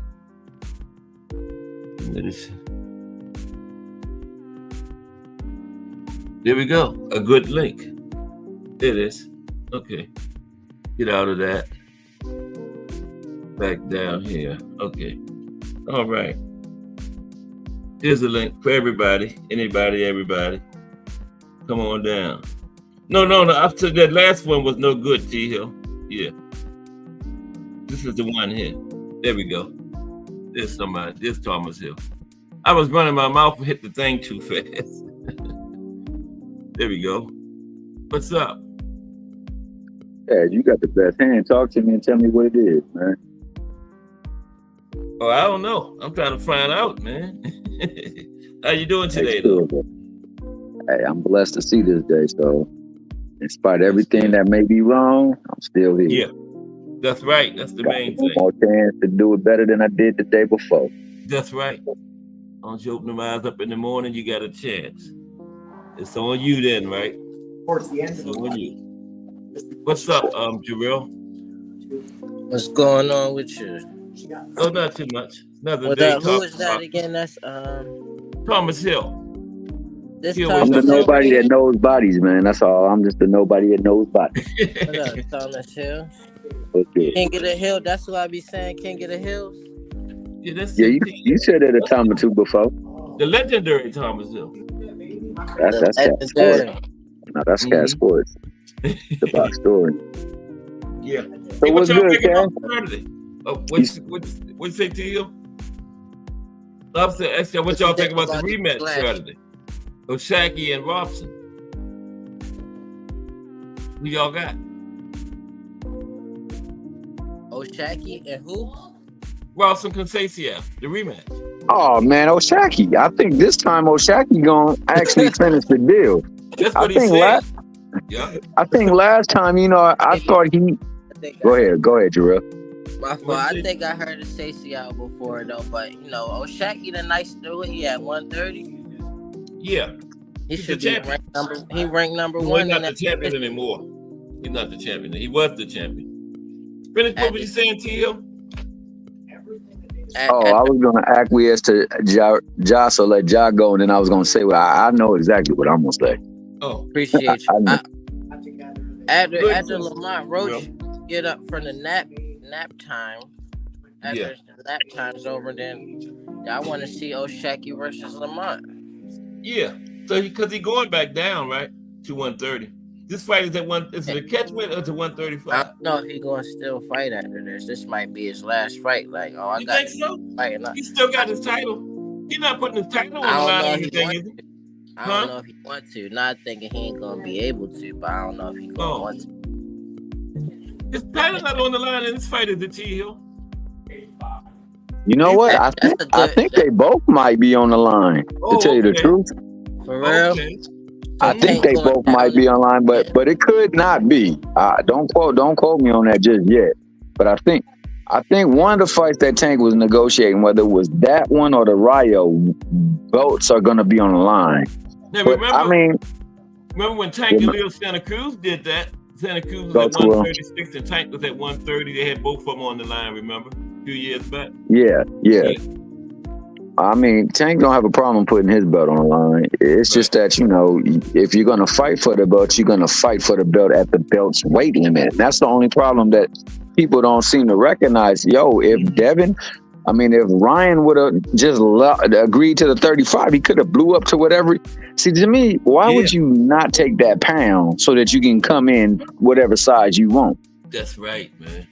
There we go. A good link. It is. Okay. Get out of that. Back down here. Okay. All right. Here's a link for everybody. Anybody, everybody. Come on down. No. After that last one was no good, T Hill. Yeah. This is the one here. There we go. There's somebody. There's Thomas Hill. I was running my mouth and hit the thing too fast. There we go. What's up? Yeah, you got the best hand. Talk to me and tell me what it is, man. Oh, I don't know. I'm trying to find out, man. How you doing today, though? Hey, I'm blessed to see this day. So, in spite of everything that may be wrong, I'm still here. Yeah, that's right. That's the main thing. More chance to do it better than I did the day before. That's right. Once you open them eyes up in the morning, you got a chance. It's on you then, right? Towards the end it's on you. What's up, Jarrell? What's going on with you? Oh, not too much. Another What day. Who is that again? That's Thomas Hill. This I'm the nobody that knows bodies, man. That's all. I'm just the nobody that knows bodies. What up, Thomas Hill? Okay. King of the Hill. That's what I be saying. King of the Hills. Yeah, you said it a time or two before. The legendary Thomas Hill. That's Cat Sports. No, that's Cat Sports. The box story. Yeah. So hey, what's good, Cat? What's you say to you? Actually, what y'all think about the rematch Saturday? O'Shaquie and Robson. Who y'all got? O'Shaquie and who? Robson Conceição, the rematch. Oh man, O'Shaquie. I think this time O'Shaquie gonna actually finish the deal. That's what he said. I think last time, I thought he. Go ahead, Jarrell. My fault. I think I heard Conceição before though, but O'Shaquie the nice dude. He at 130. Yeah, he should be ranked number one. He's not the champion anymore. He's not the champion. He was the champion. Finish what were you saying, T.O.? I was going to acquiesce to Ja, so let Ja go, and then I was going to say, well, I know exactly what I'm going to say. Oh, Appreciate you. After good. Lamont Roach get up from the nap time, after the nap time's over, then I want to see O'Shaquie versus Lamont. Yeah. So because he going back down, right, to 130. This fight is at one. Is it a catch weight or to 135? I don't know if he's gonna still fight after this. This might be his last fight. Like, I You got think so? fighting up. He still got his title. He's not putting his title on the line or anything, is he? I don't know if he wants to. Not thinking he ain't gonna be able to, but I don't know if he gonna want to. His title's not on the line in this fight, is it, T Hill? You know what? I think they both might be on the line. To tell you the truth, for real. Okay. I think they both might be on line, but it could not be. Don't quote me on that just yet. But I think one of the fights that Tank was negotiating, whether it was that one or the Rayo, belts are going to be on the line. Now, but remember when Tank and Leo Santa Cruz did that? Santa Cruz was at 136 and Tank was at 130. They had both of them on the line, remember? A few years back. Yeah. I mean, Tank don't have a problem putting his belt on the line. It's just that, if you're going to fight for the belt, you're going to fight for the belt at the belt's weight limit. And that's the only problem that people don't seem to recognize. If Ryan would have just agreed to the 35, he could have blew up to whatever. See, to me, why would you not take that pound so that you can come in whatever size you want? That's right, man.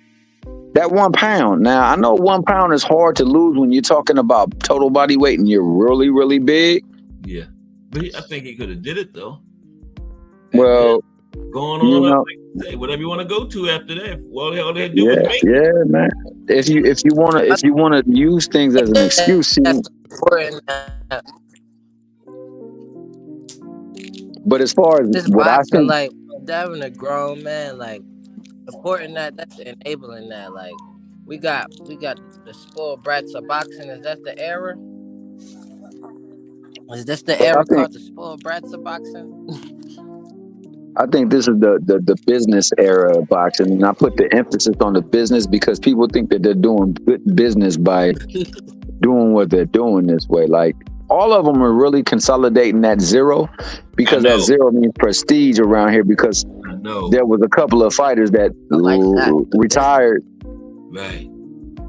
That 1 pound. Now, I know 1 pound is hard to lose when you're talking about total body weight and you're really, really big. Yeah. But I think he could have did it, though. Well, going on up, like, whatever you want to go to after that. Well, all they do is make. Yeah, man. If you wanna use things as an excuse, but as far as this what I think, like having a grown man, like supporting that's enabling that. Like we got the spoiled brats of boxing. Is that the era? Is this the era called the spoiled brats of boxing? I think this is the business era of boxing, and I put the emphasis on the business because people think that they're doing good business by doing what they're doing this way. Like all of them are really consolidating that zero because that zero means prestige around here. Because there was a couple of fighters that retired. Right.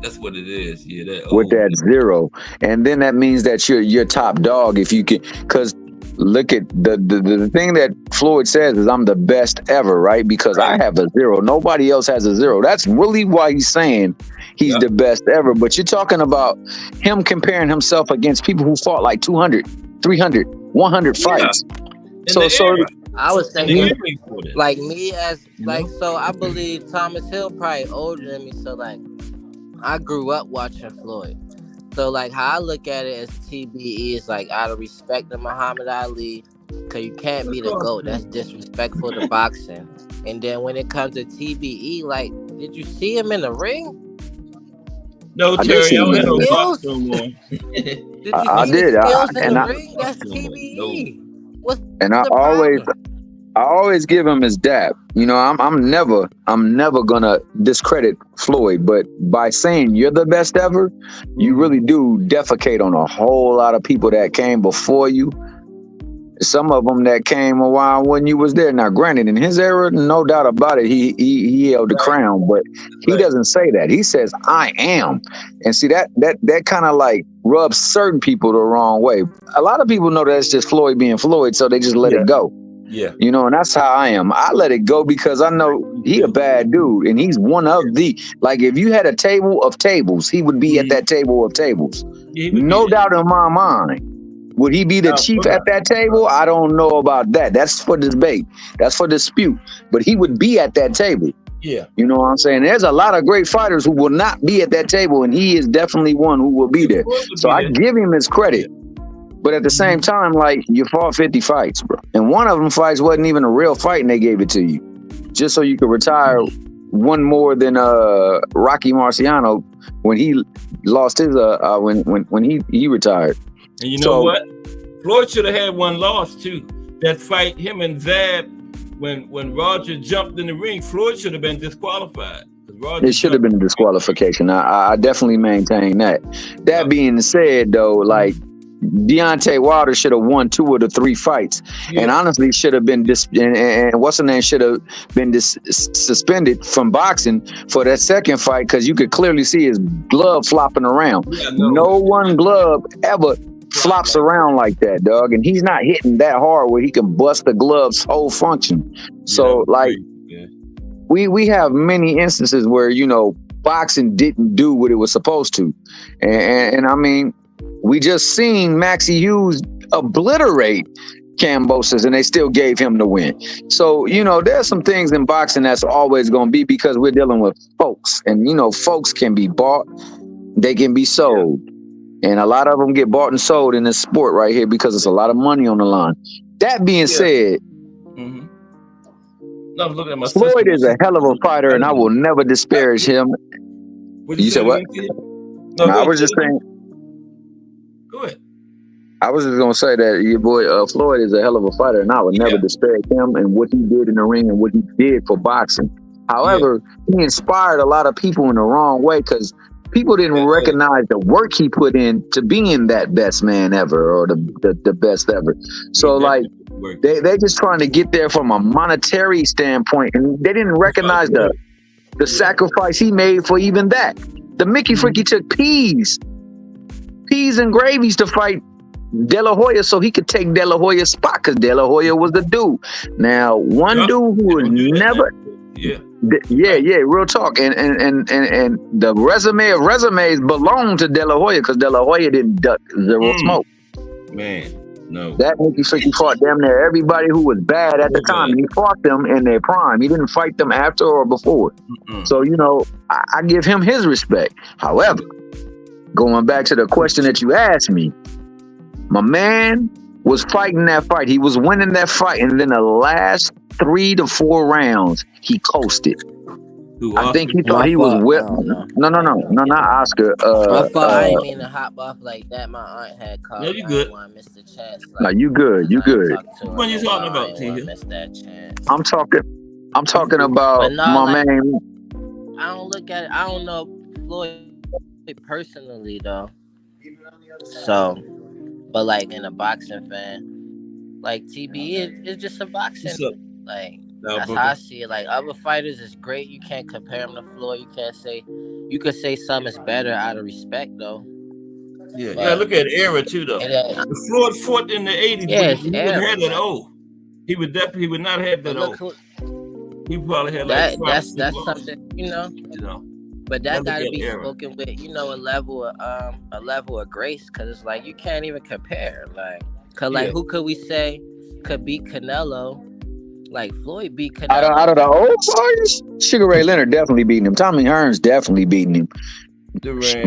That's what it is. Yeah, with that zero, and then that means that you're top dog if you can. Because look at the thing that Floyd says is I'm the best ever, right? Because I have a zero. Nobody else has a zero. That's really why he's saying he's the best ever. But you're talking about him comparing himself against people who fought like 200, 300, 100 fights. So I was thinking like me as like so I believe Thomas Hill probably older than me. So like I grew up watching Floyd. So, like, how I look at it as TBE is, like, out of respect to Muhammad Ali, because you can't be the GOAT. That's disrespectful to boxing. And then when it comes to TBE, like, did you see him in the ring? No, Terry, I don't have no box no more. Did you see the skills in the ring? That's TBE. I always give him his dap. I'm never gonna discredit Floyd, but by saying you're the best ever, you really do defecate on a whole lot of people that came before you. Some of them that came a while when you was there. Now, granted, in his era, no doubt about it, he held the crown, but he doesn't say that. He says, "I am," and see that kind of like rubs certain people the wrong way. A lot of people know that's just Floyd being Floyd, so they just let it go. Yeah. And that's how I am. I let it go because I know he a bad dude and he's one of the, like if you had a table of tables, he would be at that table of tables. No doubt in my mind. Would he be the chief at that table? I don't know about that. That's for debate. That's for dispute. But he would be at that table. Yeah. You know what I'm saying? There's a lot of great fighters who will not be at that table and he is definitely one who will be there. So I give him his credit. But at the same time, like, you fought 50 fights, bro. And one of them fights wasn't even a real fight, and they gave it to you. Just so you could retire one more than Rocky Marciano when he lost his when he retired. And you know what? Floyd should have had one loss too. That fight, him and Zab, when Roger jumped in the ring, Floyd should have been disqualified. It should have been a disqualification. I definitely maintain that. That being said, though, like, Deontay Wilder should have won 2 of the 3 fights, and honestly should have been and what's the name should have been suspended from boxing for that second fight because you could clearly see his glove flopping around. No one glove ever flops around like that, dog, and he's not hitting that hard where he can bust the glove's whole function. So we have many instances where boxing didn't do what it was supposed to, and I mean. We just seen Maxie Hughes obliterate Kambosos, and they still gave him the win. So, there's some things in boxing that's always going to be because we're dealing with folks. And, folks can be bought, they can be sold. And a lot of them get bought and sold in this sport right here because there's a lot of money on the line. That being said, No, look at my Floyd is a hell of a fighter, and I will never disparage him. You said what? No, I was just saying. Go ahead. I was just gonna say that your boy Floyd is a hell of a fighter, and I would never disparage him and what he did in the ring and what he did for boxing. However, he inspired a lot of people in the wrong way because people didn't recognize the work he put in to being that best man ever or the best ever. So they just trying to get there from a monetary standpoint, and they didn't recognize the sacrifice he made for even that. The Mickey Freaky took peas and gravies to fight De La Hoya so he could take De La Hoya's spot because De La Hoya was the dude. Now, one dude who was never... real talk. And the resume of resumes belonged to De La Hoya because De La Hoya didn't duck zero smoke. Man, no. That Mickey Freaky fought damn near everybody who was bad at the time. And he fought them in their prime. He didn't fight them after or before. So, I give him his respect. However, going back to the question that you asked me, my man was fighting that fight. He was winning that fight. And then the last 3 to 4 rounds, he coasted. I think he thought he was whipped. No, not Oscar. My fault. I didn't mean to hop off like that. My aunt had called. No, you good. I missed the chance. No, you good. You good. What are you talking about, T? I'm talking about my man. I don't look at it. I don't know Floyd personally though. So, but like in a boxing fan, like TB is just a boxing. Like that's how I see it. Like other fighters is great. You can't compare them to Floyd. You could say some is better out of respect though. Yeah, look at era too though. The Floyd fought in the 80s. Yeah, he wouldn't have that O. He would not have that O. He probably had like that's something, But that gotta be spoken with, a level of grace, because it's like you can't even compare. Who could we say could beat Canelo? Like Floyd beat Canelo. Out of the old fighters, Sugar Ray Leonard definitely beating him. Tommy Hearns definitely beating him.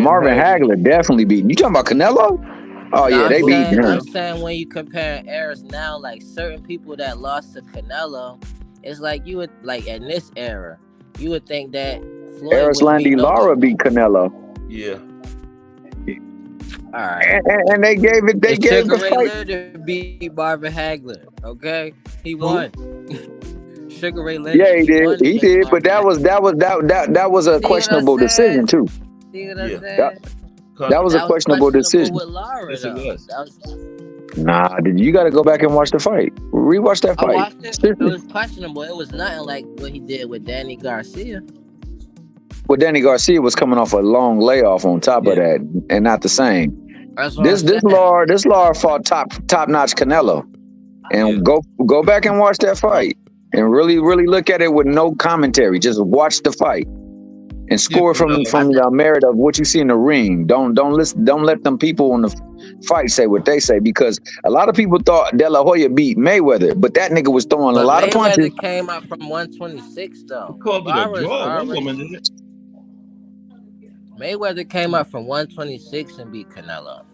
Marvin Hagler definitely beating him. You talking about Canelo? Oh yeah, they beat him. I'm saying when you compare eras now, like certain people that lost to Canelo, it's like you would in this era, you would think that Floyd Erislandy Lara beat Canelo. Yeah. All right. And they gave it. They gave the fight. Leonard beat Marvin Hagler. Okay, he won. Sugar Ray Leonard. Yeah, he did. He did. But that was a questionable decision too. See what I'm saying? That was a questionable decision. With Lara, Nah, you got to go back and watch the fight. Rewatch that fight. I watched it. It was questionable. It was nothing like what he did with Danny Garcia. Well, Danny Garcia was coming off a long layoff on top of that, and not the same. This Lara fought top notch Canelo, and go back and watch that fight, and really look at it with no commentary. Just watch the fight and score from the merit of what you see in the ring. Don't let them people on the fight say what they say, because a lot of people thought De La Hoya beat Mayweather, but that nigga was throwing a lot of punches. Mayweather came out from 126 though. Mayweather came up from 126 and beat Canelo.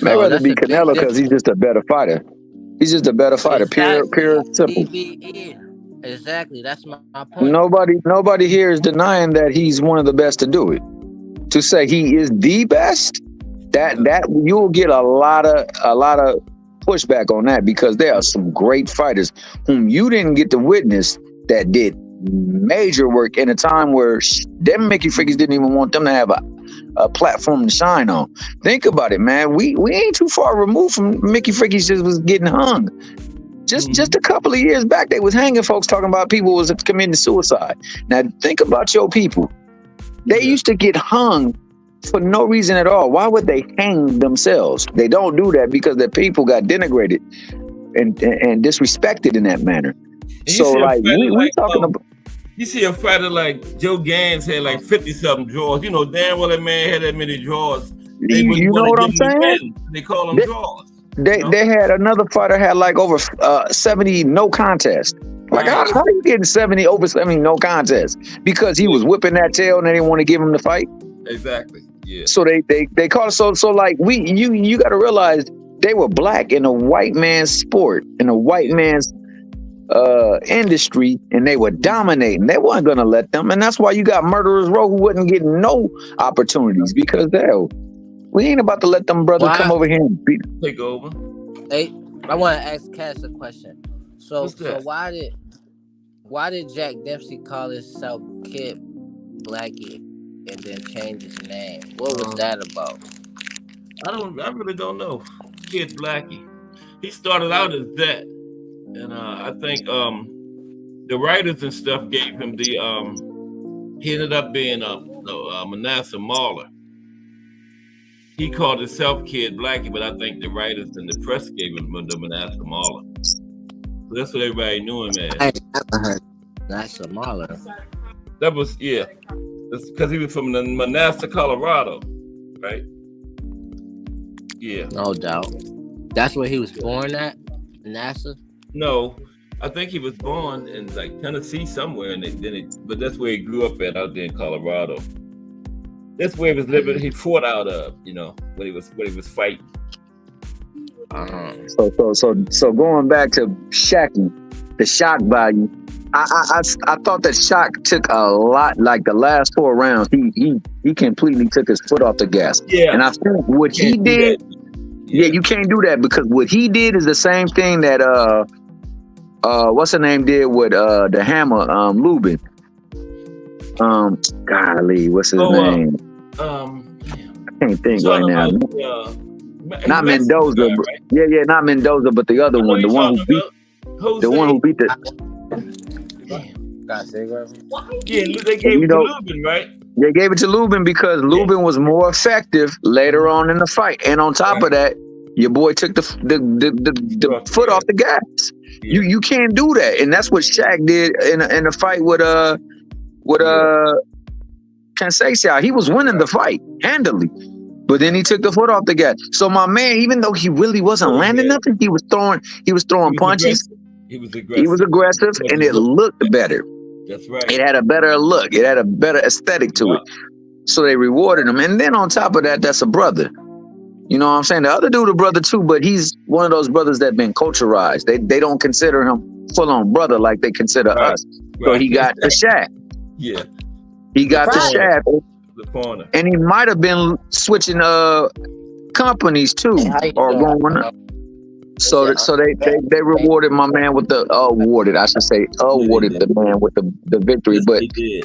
Mayweather beat Canelo because he's just a better fighter. He's just a better fighter. Pure simple. Exactly. That's my point. Nobody here is denying that he's one of the best to do it. To say he is the best, that you'll get a lot of pushback on that, because there are some great fighters whom you didn't get to witness that did major work in a time where them Mickey Freakies didn't even want them to have a platform to shine on. Think about it, man. We ain't too far removed from Mickey Fricky's just was getting hung. Just a couple of years back, they was hanging folks talking about people was committing suicide. Now think about your people. They used to get hung for no reason at all. Why would they hang themselves? They don't do that because their people got denigrated and disrespected in that manner. So like we talking about. You see a fighter like Joe Gans had like 50-something draws. You know damn well that man had that many draws. You know what I'm saying? They call them draws. They had another fighter had like over 70 no contest. Like how are you getting over 70 no contest? Because he was whipping that tail and they didn't want to give him the fight. Exactly. Yeah. So they call it so like you got to realize they were black in a white man's sport, in a white man's industry, and they were dominating. They weren't gonna let them, and that's why you got Murderers Row who wouldn't get no opportunities because we ain't about to let them brothers come over here and take over. Hey, I want to ask Cass a question. So why did Jack Dempsey call himself Kid Blackie and then change his name? What was that about? I really don't know. Kid Blackie. He started out as that, and I think the writers and stuff gave him the. He ended up being Manasseh Mahler. He called himself Kid Blackie, but I think the writers and the press gave him the Manasseh Mahler. So that's what everybody knew him as. I never heard Manasseh Mahler. That was That's because he was from Manasseh, Colorado, right? Yeah. No doubt. That's where he was born at, Manasseh? No, I think he was born in like Tennessee somewhere, but that's where he grew up at, out there in Colorado. That's where he was living. He fought out of, when he was fighting. So going back to Shaqy, the shock value. I thought that Shaq took a lot. Like the last 4 rounds, he completely took his foot off the gas. Yeah, and I think what he did. Yeah, you can't do that because what he did is the same thing that what's her name did with the Hammer, Lubin. Golly, what's his name? I can't think right now. Not Mendoza, right? Yeah, not Mendoza, but the other one, the one who beat the. Yeah, they gave it to Lubin, right? They gave it to Lubin because Lubin was more effective later on in the fight, and on top of that, your boy took the foot off the gas. Yeah. You can't do that, and that's what Shaq did in a fight with Conceição. He was winning the fight handily, but then he took the foot off the gas. So my man, even though he really wasn't landing nothing, he was throwing punches. He was aggressive, and it looked better. That's right. It had a better look. It had a better aesthetic to it. So they rewarded him. And then on top of that, that's a brother. You know what I'm saying? The other dude a brother too, but he's one of those brothers that been culturized. They don't consider him full-on brother like they consider us. Right. So he got the shaft. Yeah. He got the shaft. The corner. And he might have been switching companies too, or going up. So they rewarded my man with the awarded the man with the victory. But you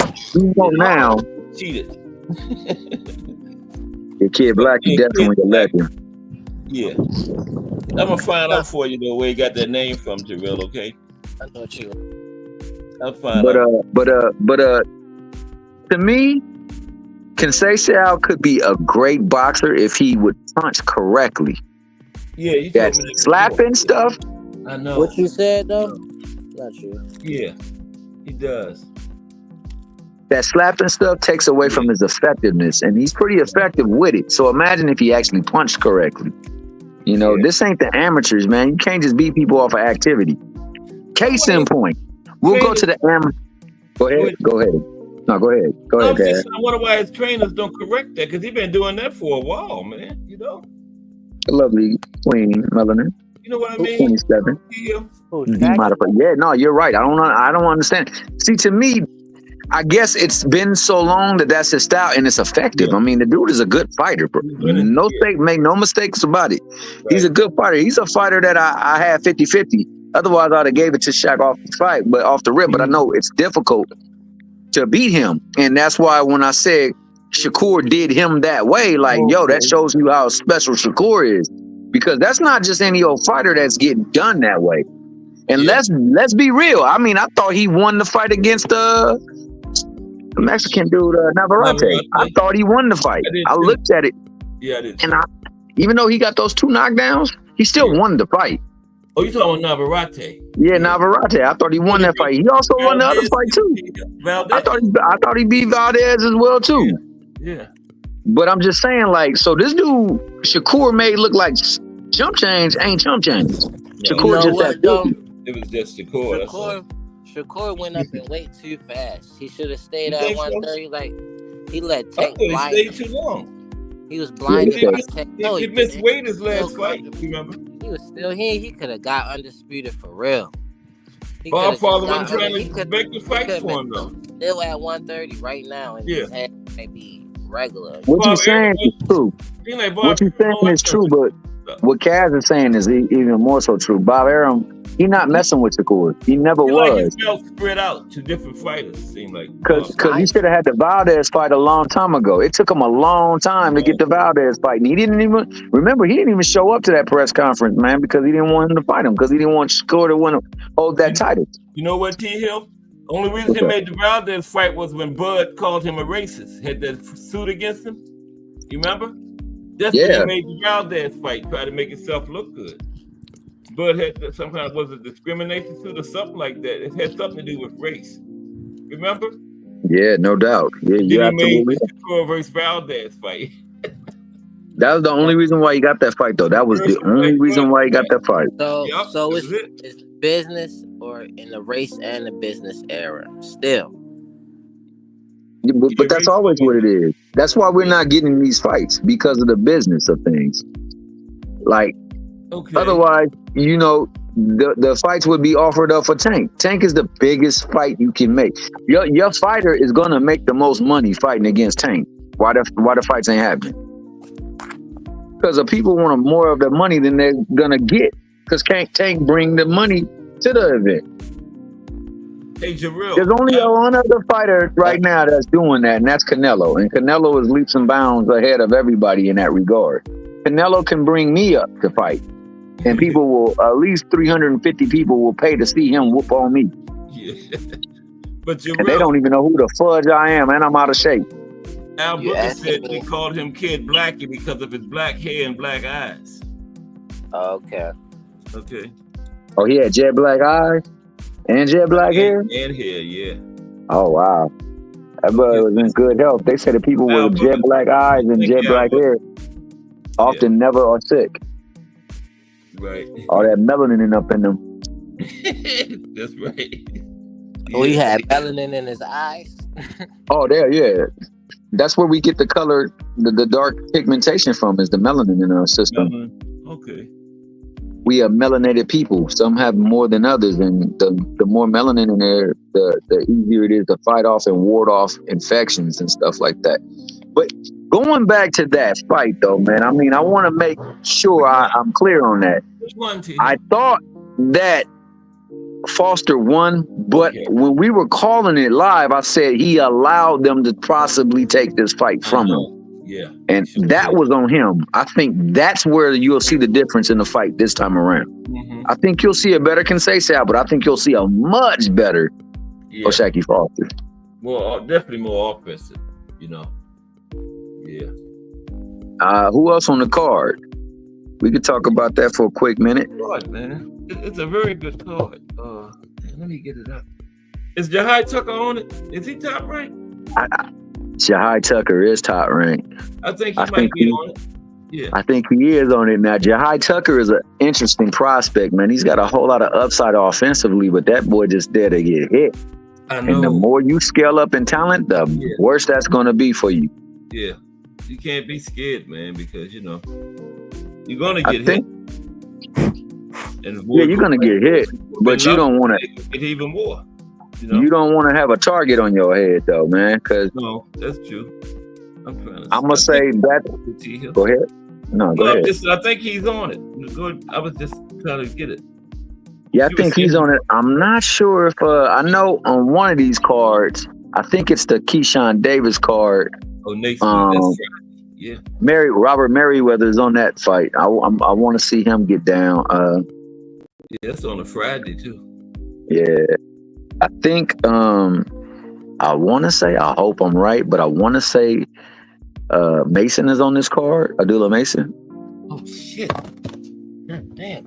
know now, cheated. The Kid Blackie definitely a legend. Yeah, I'm gonna find out for you where he got that name from, Jarrell. Okay, I know you. I'll find out. But to me, Conceição could be a great boxer if he would punch correctly. Yeah, you that slapping stuff. I know what you said though. Not true. Yeah, he does. That slapping stuff takes away from his effectiveness, and he's pretty effective with it. So imagine if he actually punched correctly. This ain't the amateurs, man. You can't just beat people off of activity. Case in point, we'll go to the amateur. Go ahead. No, go ahead. I wonder why his trainers don't correct that, because he's been doing that for a while, man. The lovely Queen Melanin. You know what I mean? 27. Yeah, no, you're right. I don't understand. See, to me, I guess it's been so long that's his style and it's effective. Yeah. I mean, the dude is a good fighter, bro. Make no mistakes about it. Right. He's a good fighter. He's a fighter that I had 50-50. Otherwise, I'd have gave it to Shaq off the fight, but off the rip. But I know it's difficult to beat him, and that's why when I said Shakur did him that way. Like, yo, that shows you how special Shakur is. Because that's not just any old fighter that's getting done that way. And let's be real. I mean, I thought he won the fight against the Mexican dude, Navarrete. I thought he won the fight. I looked at it. Yeah, I did. And even though he got those 2 knockdowns, he still won the fight. Oh, you talking about Navarrete? Yeah, Navarrete. I thought he won that fight. He also won the other fight too. I thought he beat Valdez as well too. Yeah. But I'm just saying, like, so this dude Shakur made look like chump change ain't chump change. Shakur just that dude. It was just Shakur. Shakur went up in weight too fast. He should have stayed at 130. Like, he let Tank blind him. He stayed too long. He was blinded by Tank. No, he missed weight his last fight. Remember? He was still he could have got undisputed for real. Our father wasn't trying to make the fight for him though. Still at 130 right now, and his head may be regular. What you're saying is true. What you're saying is true, but what Kaz is saying is even more so true. Bob Arum, he not messing with Shakur. He never was. Like his belt spread out to different fighters. It seemed like because he should have had the Valdez fight a long time ago. It took him a long time to get the Valdez fight, and he didn't even show up to that press conference, man, because he didn't want him to fight him because he didn't want Shakur to hold that title. You know what, T. Hill? Only reason he made the Valdez fight was when Bud called him a racist. Had that suit against him. You remember? That's when he made the Valdez fight, try to make himself look good. Bud had some kind of, was it discrimination suit or something like that? It had something to do with race. Remember? Yeah, no doubt. Yeah, you made the Shakur versus Valdez fight. That was the only reason why he got that fight, though. That was the only reason why he got that fight. So it's business or in the race and the business era still. Yeah, but that's always what it is. That's why we're not getting these fights, because of the business of things. Like, otherwise, you know, the fights would be offered up for Tank. Tank is the biggest fight you can make. Your fighter is gonna make the most money fighting against Tank. Why the fights ain't happening? Because the people want more of the money than they're gonna get. Because Tank bring the money to the event. Hey, Jarrell. There's only one other fighter right now that's doing that, and that's Canelo. And Canelo is leaps and bounds ahead of everybody in that regard. Canelo can bring me up to fight. And people will, at least 350 people will pay to see him whoop on me. Yeah. But Jarrell, and they don't even know who the fudge I am, and I'm out of shape. Al Booker said they called him Kid Blackie because of his black hair and black eyes. Okay. Oh, he had jet black eyes and jet black hair? And hair, yeah. Oh, wow. That brother was in good health. They said the people with jet black eyes and jet black hair often never are sick. Right. All that melanin up in them. That's right. Oh, he had melanin in his eyes? Oh, there, yeah. That's where we get the color, the dark pigmentation from, is the melanin in our system. Okay. We are melanated people. Some have more than others, and the more melanin in there, the easier it is to fight off and ward off infections and stuff like that. But going back to that fight, though, man, I mean, I want to make sure I'm clear on that. Which one, T? I thought that Foster won, but when we were calling it live, I said he allowed them to possibly take this fight from him. Yeah. And that was on him. I think that's where you'll see the difference in the fight this time around. Mm-hmm. I think you'll see a better Conceição, but I think you'll see a much better O'Shaquie Foster. Well, definitely more offensive, you know. Yeah. Who else on the card? We could talk about that for a quick minute. God, man. It's a very good card. Let me get it up. Is Jahai Tucker on it? Is he top ranked? Jahai Tucker is top ranked. I think he might be on it. Yeah. I think he is on it now. Jahai Tucker is an interesting prospect, man. He's got a whole lot of upside offensively, but that boy just there to get hit. I know. And the more you scale up in talent, the worse that's going to be for you. Yeah. You can't be scared, man, because, you know, you're going to get hit. And you're going to get hit, but you don't want to get even more. You don't want to have a target on your head, though, man. No, that's true. I'm going to say that. Go ahead. No, go ahead. I think he's on it. I was just trying to get it. Yeah, I think he's on it. I'm not sure if I know on one of these cards, I think it's the Keyshawn Davis card. Oh, next week. That's Friday. Yeah. Robert Merriweather is on that fight. I want to see him get down. Yeah, that's on a Friday too. Yeah, I think. I want to say. I hope I'm right, but I want to say Mason is on this card. Abdullah Mason. Oh shit! God damn.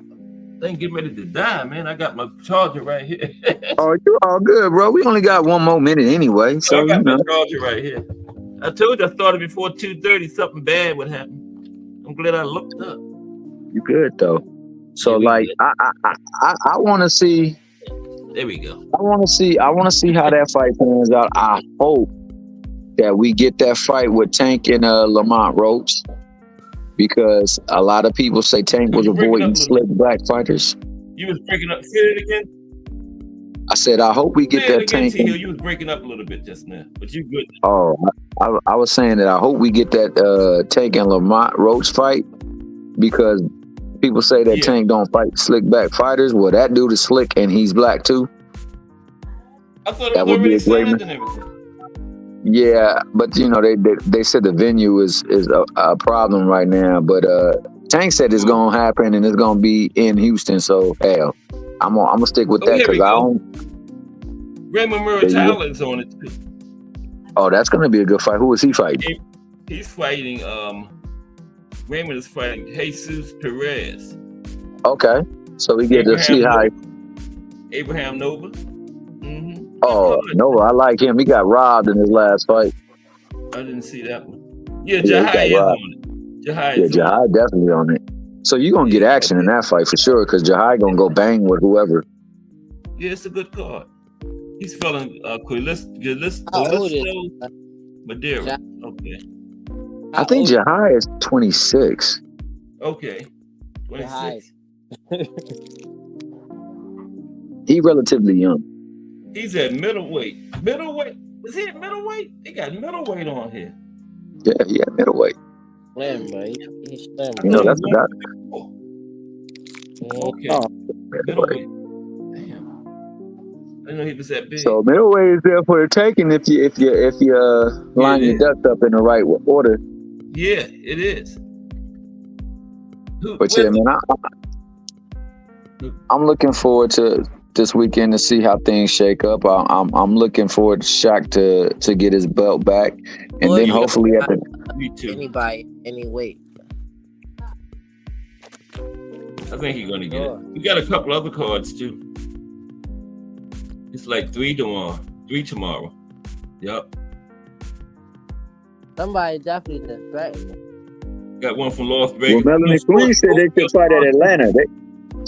I ain't getting ready to die, man. I got my charger right here. Oh, you all good, bro. We only got 1 more minute anyway, so I got my charger right here. I told you I started before 2:30. Something bad would happen. I'm glad I looked up. You good though. So Yeah, like, I want to see. There we go. I want to see how that fight plans out. I hope that we get that fight with Tank and Lamont Roach, because a lot of people say Tank was avoiding slick black fighters. You was breaking up. Say it again. I said I hope we get that Tank. You was breaking up a little bit just now, but you good. Oh, I was saying that I hope we get that Tank and Lamont Roach fight, because people say that Tank don't fight slick back fighters. Well, that dude is slick and he's black too. I thought it was already signed and everything. Yeah, but you know they said the venue is a problem right now. But Tank said it's gonna happen and it's gonna be in Houston. So hell, I'm gonna stick with that because I don't. Raymond Muratalo is on it too. Oh, that's gonna be a good fight. Who is he fighting? He's fighting. Raymond is fighting Jesus Perez. Okay, so we get to see how Abraham Nova. Mm-hmm. Oh, Nova, I like him. He got robbed in his last fight. I didn't see that one. Yeah, Jahai is on it. Jahai definitely on it. So you're gonna get action in that fight for sure, because Jahai gonna go bang with whoever. Yeah, it's a good card. He's feeling Callisto Madeira. Okay. I think Jahai is 26. Okay. 26. He relatively young. He's at middleweight. Middleweight? Is he at middleweight? They got middleweight on here. Yeah, he at middleweight. Slim, bro. He's slim. You know, that's a guy. Okay. Middleweight. Damn. I didn't know he was that big. So middleweight is there for the taking if you line your ducks up in the right order. Yeah, it is. But yeah, man, I'm looking forward to this weekend to see how things shake up. I'm looking forward to Shaq to get his belt back, and then hopefully at the anybody any weight. I think he's gonna get it. We got a couple other cards too. It's like 3 tomorrow. Yep. Somebody definitely just threatened. Got one from Las Vegas. Well, Melanie Queen said they should fight at Atlanta.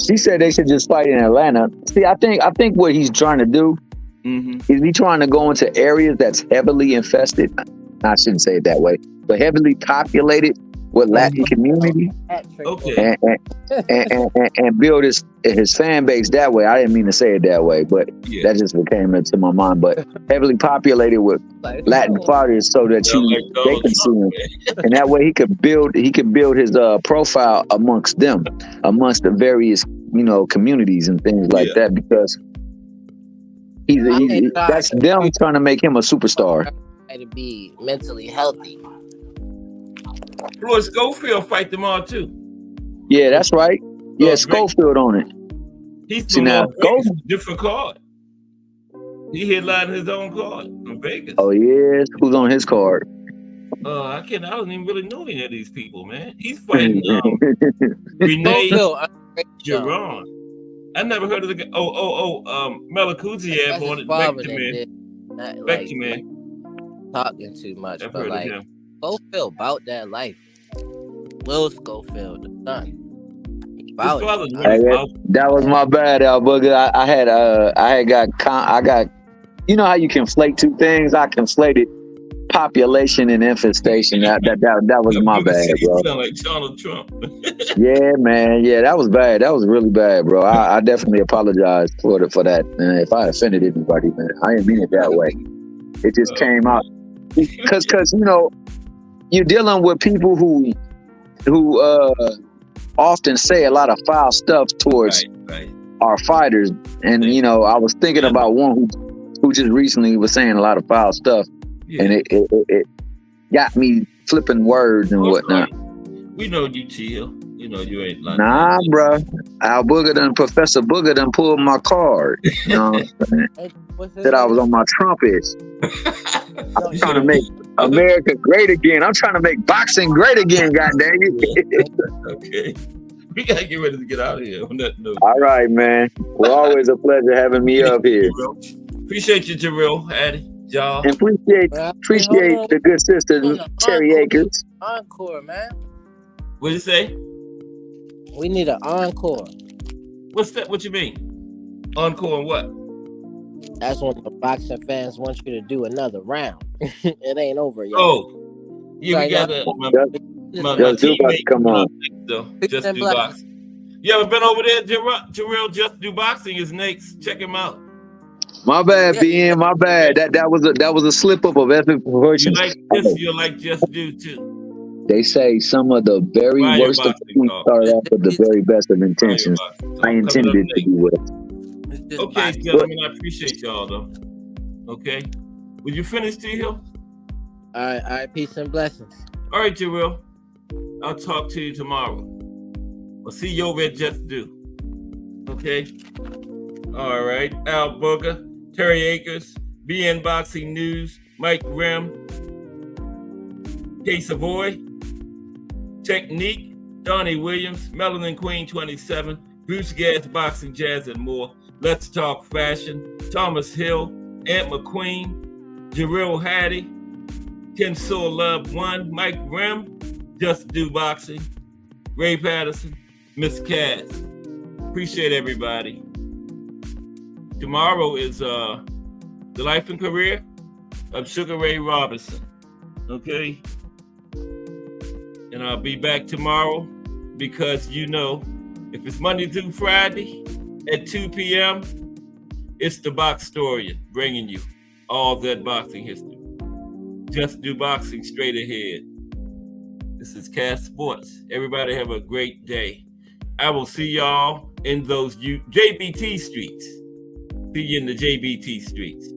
She said they should just fight in Atlanta. See, I think what he's trying to do is he's trying to go into areas that's heavily infested. I shouldn't say it that way, but heavily populated with Latin community, okay, and build his fan base that way. I didn't mean to say it that way, but that just came into my mind. But heavily populated with Latin fighters, so that they can see him, and that way he could build his profile amongst the various communities and things like that, because that's them trying to make him a superstar. To be mentally healthy. Floyd Schofield fight tomorrow too. Yeah, that's right. Yeah, Schofield on it. He's from Vegas, different card. He headlined his own card from Vegas. Oh yes, who's on his card? I don't even really know any of these people, man. He's fighting Renee Giron. I never heard of the guy. Melakuziev on it. Vector talking too much, but like Schofield about that life. Will Schofield, the son. That was my bad, Booger. I got. You know how you conflate two things? I conflated population and infestation. That was my bad, bro. You sound like Donald Trump. Yeah, man. Yeah, that was bad. That was really bad, bro. I definitely apologize for that. Man. If I offended anybody, man, I didn't mean it that way. It just came out. Because you're dealing with people who often say a lot of foul stuff towards our fighters, and I was thinking about one who just recently was saying a lot of foul stuff, and got me flipping words and whatnot. We know you chill. You know you ain't like Nah, bro. Al Booger done, Professor Booger done pulled my card. You know what I'm saying? Said I was on my trumpets. I'm trying to make America great again. I'm trying to make boxing great again, goddamn it. Okay. We gotta get ready to get out of here on that note. All right, man. Well, always a pleasure having me up here. Appreciate you, Jarrell, Addie, y'all. And appreciate the good sister, Terry Akers. Encore, man. What'd you say? We need an encore. What's that? What you mean? Encore and what? That's when the boxing fans want you to do another round. It ain't over yet. Oh, yeah, we got my teammate come on. Just Do Boxing. You ever been over there, Jarrell? Just Do Boxing is next. Check him out. My bad, BN. My bad. That was a slip up of epic proportions. You like Just Do too. They say some of the very worst of things start off with the very best of intentions. I intended it to be with. Okay, gentlemen, I appreciate y'all though. Okay, will you finish, T Hill? All right, peace and blessings. All right, Jarrell. I'll talk to you tomorrow. I'll see you over at Just Do. Okay. All right, Al Booger, Terry Akers, BN Boxing News, Mike Grimm, K Savoy, Technique, Donnie Williams, Melanin Queen 27, Bruce Gas Boxing, Jazz, and more. Let's Talk Fashion, Thomas Hill, Ant McQueen, Jarrell Hattie, Ken Soul Love 1, Mike Grimm, Just Do Boxing, Ray Patterson, Miss Cass. Appreciate everybody. Tomorrow is the life and career of Sugar Ray Robinson. Okay? And I'll be back tomorrow because if it's Monday through Friday at 2 p.m., it's the Boxtorian bringing you all that boxing history. Just Do Boxing straight ahead. This is Cass Sports. Everybody have a great day. I will see y'all in those JBT streets. See you in the JBT streets.